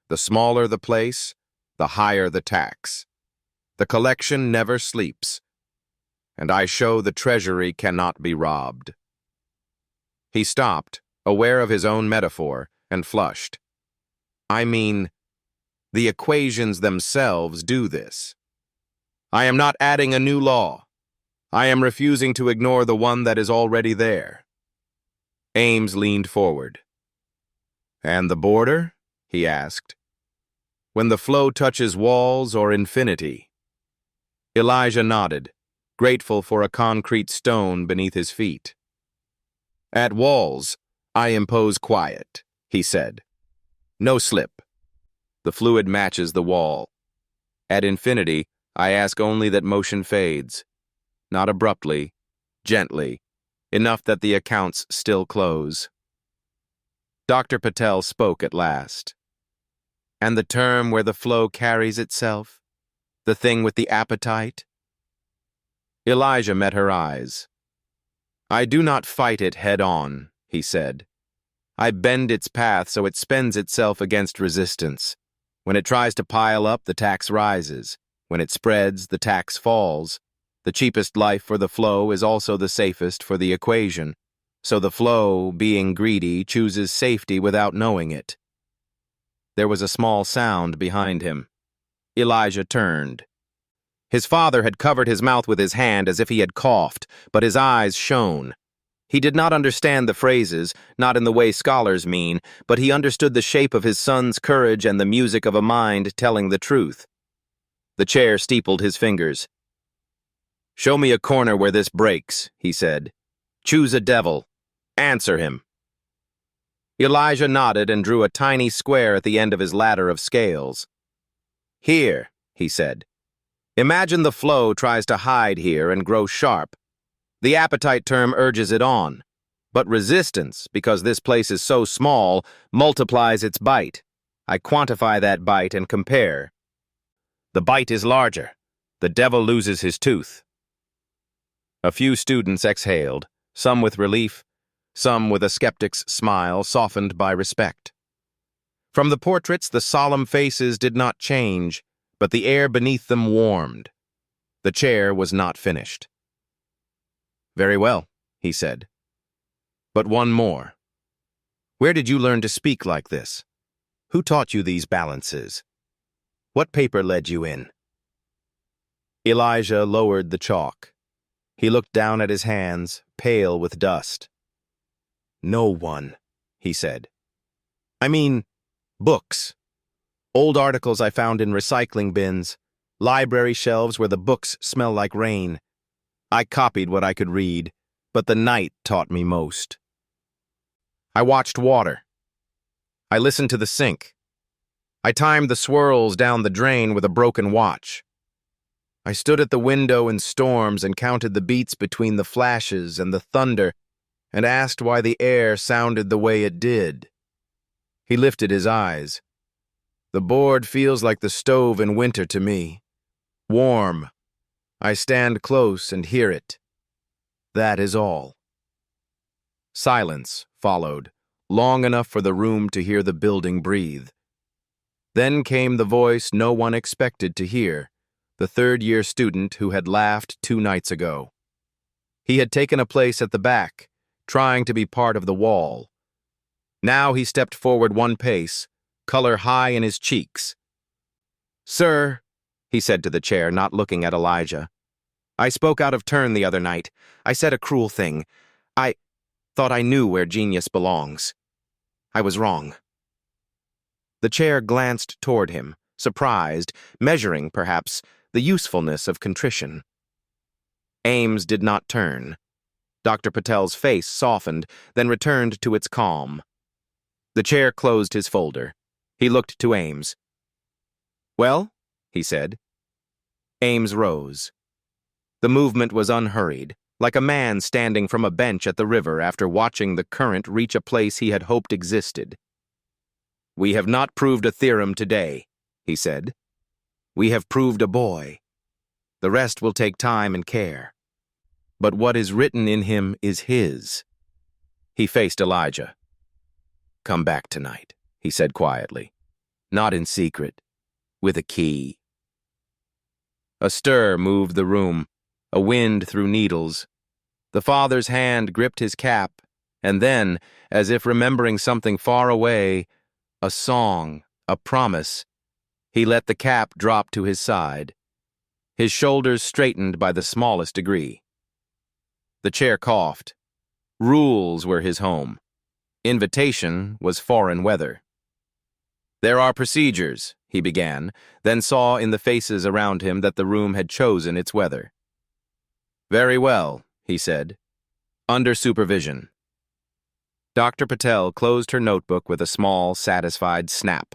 The smaller the place, the higher the tax. The collection never sleeps. And I show the treasury cannot be robbed." He stopped, aware of his own metaphor, and flushed. "I mean, the equations themselves do this." I am not adding a new law. I am refusing to ignore the one that is already there. Ames leaned forward. And the border? He asked. When the flow touches walls or infinity? Elijah nodded, grateful for a concrete stone beneath his feet. At walls, I impose quiet, he said. No slip. The fluid matches the wall. At infinity, I ask only that motion fades. Not abruptly, gently, enough that the accounts still close. Dr. Patel spoke at last. And the term where the flow carries itself? The thing with the appetite? Elijah met her eyes. I do not fight it head-on, he said. I bend its path so it spends itself against resistance. When it tries to pile up, the tax rises. When it spreads, the tax falls. The cheapest life for the flow is also the safest for the equation. So the flow, being greedy, chooses safety without knowing it. There was a small sound behind him. Elijah turned. His father had covered his mouth with his hand as if he had coughed, but his eyes shone. He did not understand the phrases, not in the way scholars mean, but he understood the shape of his son's courage and the music of a mind telling the truth. The chair steepled his fingers. Show me a corner where this breaks, he said. Choose a devil. Answer him. Elijah nodded and drew a tiny square at the end of his ladder of scales. Here, he said. Imagine the flow tries to hide here and grow sharp. The appetite term urges it on. But resistance, because this place is so small, multiplies its bite. I quantify that bite and compare. The bite is larger. The devil loses his tooth. A few students exhaled, some with relief, some with a skeptic's smile softened by respect. From the portraits, the solemn faces did not change, but the air beneath them warmed. The chair was not finished. Very well, he said. But one more. Where did you learn to speak like this? Who taught you these balances? What paper led you in? Elijah lowered the chalk. He looked down at his hands, pale with dust. No one, he said. I mean, books. Old articles I found in recycling bins, library shelves where the books smell like rain. I copied what I could read, but the night taught me most. I watched water. I listened to the sink. I timed the swirls down the drain with a broken watch. I stood at the window in storms and counted the beats between the flashes and the thunder and asked why the air sounded the way it did. He lifted his eyes. The board feels like the stove in winter to me. Warm. I stand close and hear it. That is all. Silence followed, long enough for the room to hear the building breathe. Then came the voice no one expected to hear, the third-year student who had laughed 2 nights ago. He had taken a place at the back, trying to be part of the wall. Now he stepped forward 1 pace, color high in his cheeks. Sir, he said to the chair, not looking at Elijah. I spoke out of turn the other night. I said a cruel thing. I thought I knew where genius belongs. I was wrong. The chair glanced toward him, surprised, measuring, perhaps, the usefulness of contrition. Ames did not turn. Dr. Patel's face softened, then returned to its calm. The chair closed his folder. He looked to Ames. Well, he said. Ames rose. The movement was unhurried, like a man standing from a bench at the river after watching the current reach a place he had hoped existed. We have not proved a theorem today, he said. We have proved a boy. The rest will take time and care. But what is written in him is his. He faced Elijah. Come back tonight, he said quietly. Not in secret, with a key. A stir moved the room, a wind through needles. The father's hand gripped his cap, and then, as if remembering something far away, a song, a promise, he let the cap drop to his side. his shoulders straightened by the smallest degree. The chair coughed. Rules were his home. Invitation was foreign weather. "There are procedures," he began, then saw in the faces around him that the room had chosen its weather. "Very well," he said. "Under supervision." Dr. Patel closed her notebook with a small, satisfied snap.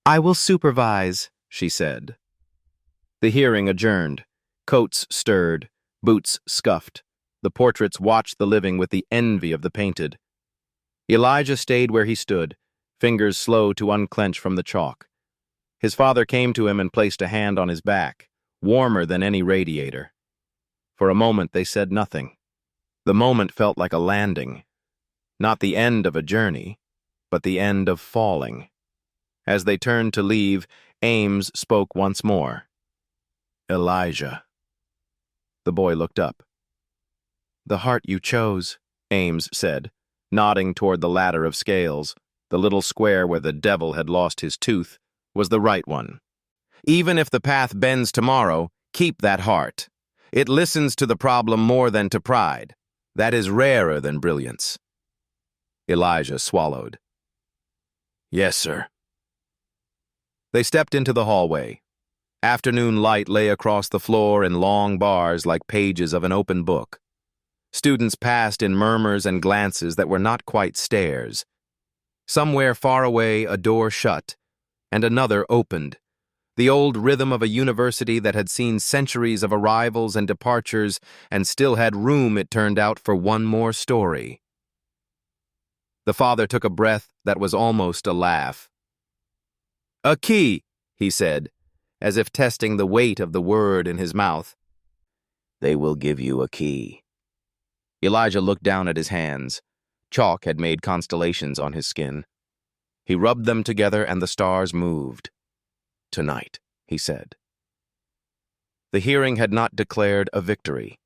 "I will supervise," she said. The hearing adjourned. Coats stirred, boots scuffed. The portraits watched the living with the envy of the painted. Elijah stayed where he stood, fingers slow to unclench from the chalk. His father came to him and placed a hand on his back, warmer than any radiator. For a moment they said nothing. The moment felt like a landing. Not the end of a journey, but the end of falling. As they turned to leave, Ames spoke once more. "Elijah." The boy looked up. "The heart you chose," Ames said, nodding toward the ladder of scales. The little square where the devil had lost his tooth was the right one. "Even if the path bends tomorrow, keep that heart. It listens to the problem more than to pride. That is rarer than brilliance." Elijah swallowed. "Yes, sir." They stepped into the hallway. Afternoon light lay across the floor in long bars like pages of an open book. Students passed in murmurs and glances that were not quite stares. Somewhere far away a door shut, and another opened, the old rhythm of a university that had seen centuries of arrivals and departures and still had room, it turned out, for one more story. The father took a breath that was almost a laugh. "A key," he said, as if testing the weight of the word in his mouth. "They will give you a key." Elijah looked down at his hands. Chalk had made constellations on his skin. He rubbed them together and the stars moved. "Tonight," he said. The hearing had not declared a victory.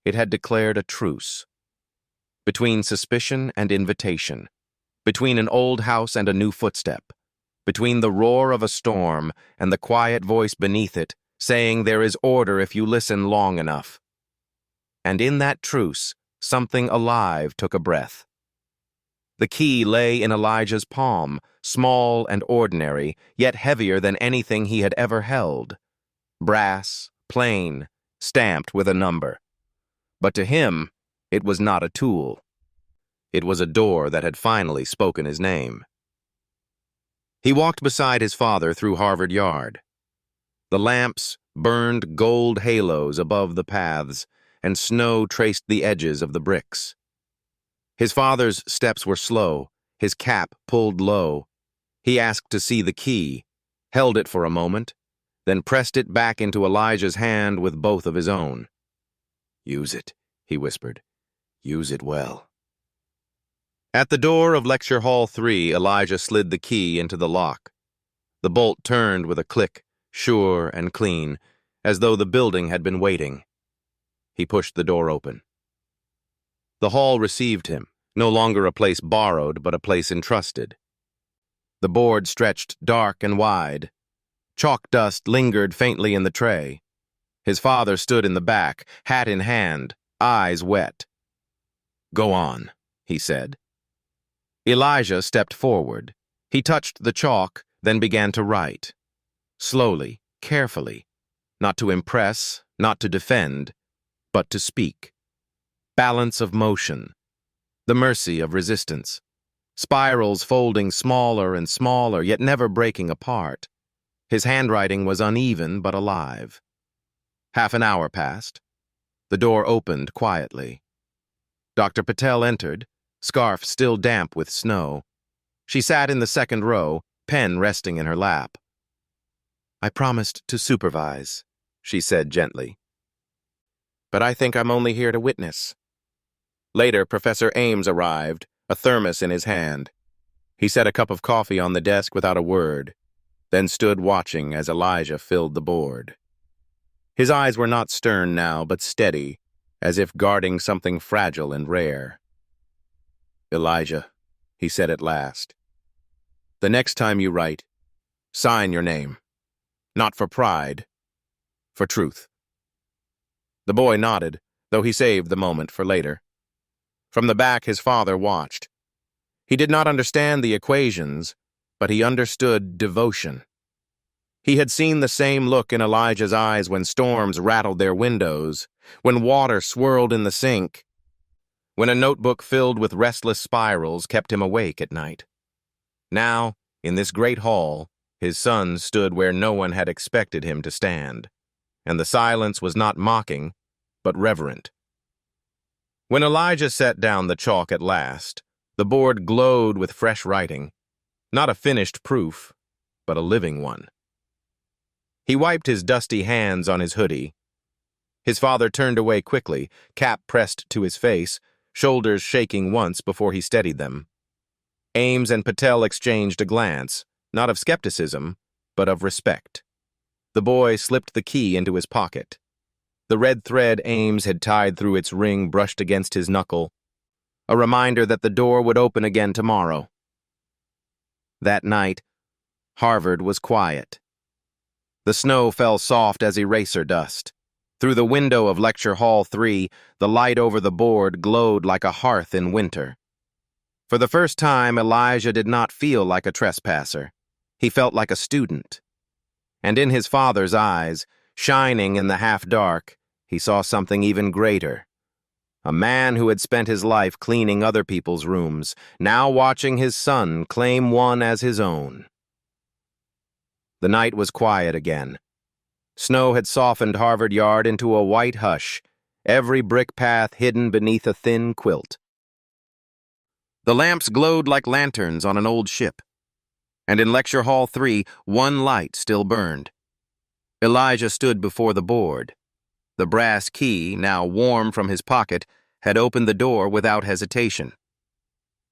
It had declared a truce. Between suspicion and invitation, between an old house and a new footstep, between the roar of a storm and the quiet voice beneath it, saying there is order if you listen long enough. And in that truce, something alive took a breath. The key lay in Elijah's palm, small and ordinary, yet heavier than anything he had ever held. Brass, plain, stamped with a number. But to him, it was not a tool. It was a door that had finally spoken his name. He walked beside his father through Harvard Yard. The lamps burned gold halos above the paths, and snow traced the edges of the bricks. His father's steps were slow, his cap pulled low. He asked to see the key, held it for a moment, then pressed it back into Elijah's hand with both of his own. "Use it," he whispered. "Use it well." At the door of Lecture Hall 3, Elijah slid the key into the lock. The bolt turned with a click, sure and clean, as though the building had been waiting. He pushed the door open. The hall received him, no longer a place borrowed, but a place entrusted. The board stretched dark and wide. Chalk dust lingered faintly in the tray. His father stood in the back, hat in hand, eyes wet. "Go on," he said. Elijah stepped forward. He touched the chalk, then began to write. Slowly, carefully. Not to impress, not to defend, but to speak. Balance of motion. The mercy of resistance. Spirals folding smaller and smaller, yet never breaking apart. His handwriting was uneven but alive. Half an hour passed. The door opened quietly. Dr. Patel entered, scarf still damp with snow. She sat in the second row, pen resting in her lap. "I promised to supervise," she said gently. "But I think I'm only here to witness." Later, Professor Ames arrived, a thermos in his hand. He set a cup of coffee on the desk without a word, then stood watching as Elijah filled the board. His eyes were not stern now, but steady, as if guarding something fragile and rare. "Elijah," he said at last, "the next time you write, sign your name. Not for pride, for truth. The boy nodded, though he saved the moment for later. From the back, his father watched. He did not understand the equations, but he understood devotion. He had seen the same look in Elijah's eyes when storms rattled their windows, when water swirled in the sink, when a notebook filled with restless spirals kept him awake at night. Now, in this great hall, his son stood where no one had expected him to stand, and the silence was not mocking, but reverent. When Elijah set down the chalk at last, the board glowed with fresh writing, not a finished proof, but a living one. He wiped his dusty hands on his hoodie. His father turned away quickly, cap pressed to his face, shoulders shaking once before he steadied them. Ames and Patel exchanged a glance, not of skepticism, but of respect. The boy slipped the key into his pocket. The red thread Ames had tied through its ring brushed against his knuckle, a reminder that the door would open again tomorrow. That night, Harvard was quiet. The snow fell soft as eraser dust. Through the window of Lecture Hall 3, the light over the board glowed like a hearth in winter. For the first time, Elijah did not feel like a trespasser. He felt like a student. And in his father's eyes, shining in the half-dark, he saw something even greater. A man who had spent his life cleaning other people's rooms, now watching his son claim one as his own. The night was quiet again. Snow had softened Harvard Yard into a white hush, every brick path hidden beneath a thin quilt. The lamps glowed like lanterns on an old ship, and in Lecture Hall 3, one light still burned. Elijah stood before the board. The brass key, now warm from his pocket, had opened the door without hesitation.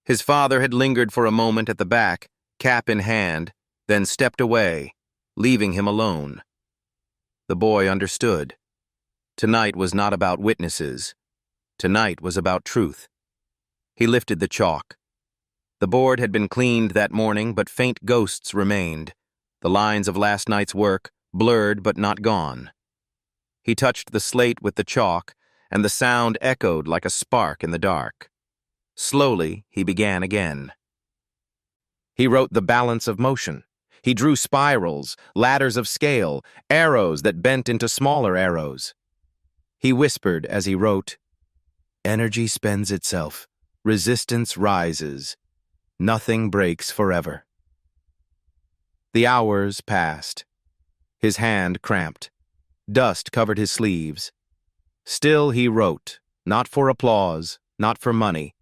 His father had lingered for a moment at the back, cap in hand, then stepped away, leaving him alone. The boy understood. Tonight was not about witnesses. Tonight was about truth. He lifted the chalk. The board had been cleaned that morning, but faint ghosts remained. The lines of last night's work, blurred but not gone. He touched the slate with the chalk, and the sound echoed like a spark in the dark. Slowly, he began again. He wrote the balance of motion. He drew spirals, ladders of scale, arrows that bent into smaller arrows. He whispered as he wrote, "Energy spends itself. Resistance rises. Nothing breaks forever." The hours passed. His hand cramped. Dust covered his sleeves. Still he wrote, not for applause, not for money,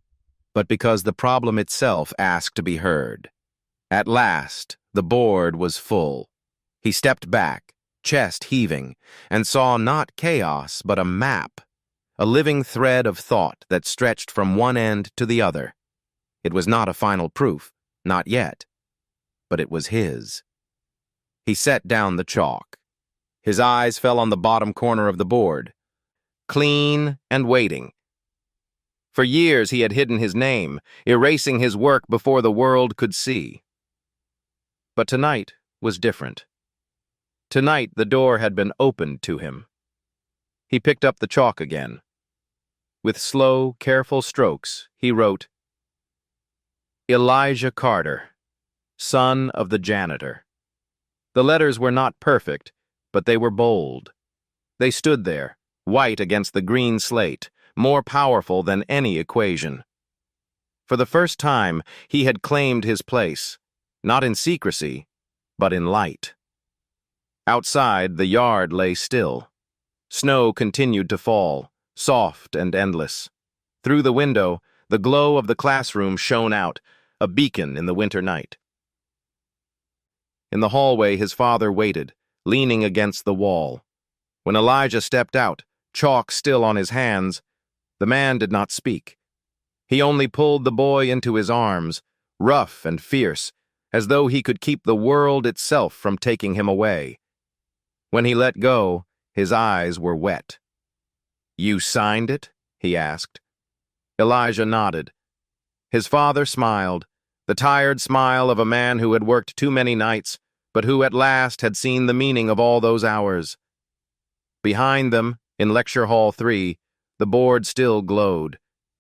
but because the problem itself asked to be heard. At last, the board was full. He stepped back, chest heaving, and saw not chaos but a map, a living thread of thought that stretched from one end to the other. It was not a final proof, not yet, but it was his. He set down the chalk. His eyes fell on the bottom corner of the board, clean and waiting. For years he had hidden his name, erasing his work before the world could see. But tonight was different. Tonight the door had been opened to him. He picked up the chalk again. With slow, careful strokes, he wrote, "Elijah Carter, son of the janitor." The letters were not perfect, but they were bold. They stood there, white against the green slate, more powerful than any equation. For the first time, he had claimed his place, not in secrecy, but in light. Outside, the yard lay still. Snow continued to fall, soft and endless. Through the window, the glow of the classroom shone out, a beacon in the winter night. In the hallway, his father waited, leaning against the wall. When Elijah stepped out, chalk still on his hands, the man did not speak. He only pulled the boy into his arms, rough and fierce, as though he could keep the world itself from taking him away. When he let go, his eyes were wet. "You signed it?" he asked. Elijah nodded. His father smiled, the tired smile of a man who had worked too many nights, but who at last had seen the meaning of all those hours. Behind them, in Lecture Hall 3, the board still glowed.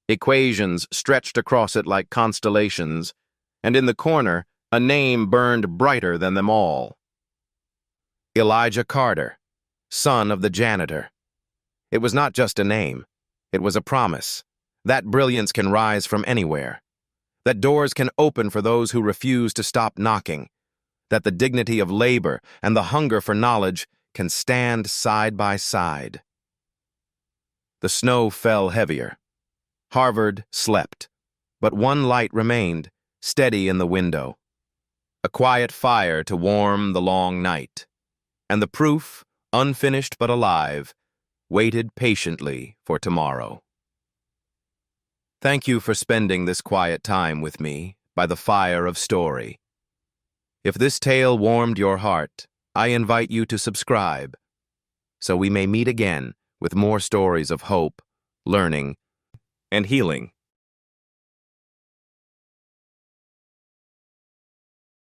Equations stretched across it like constellations, and in the corner, a name burned brighter than them all. Elijah Carter, son of the janitor. It was not just a name. It was a promise. That brilliance can rise from anywhere. That doors can open for those who refuse to stop knocking. That the dignity of labor and the hunger for knowledge can stand side by side. The snow fell heavier. Harvard slept, but one light remained, steady in the window. A quiet fire to warm the long night. And the proof, unfinished but alive, waited patiently for tomorrow. Thank you for spending this quiet time with me by the fire of story. If this tale warmed your heart, I invite you to subscribe, so we may meet again with more stories of hope, learning, and healing.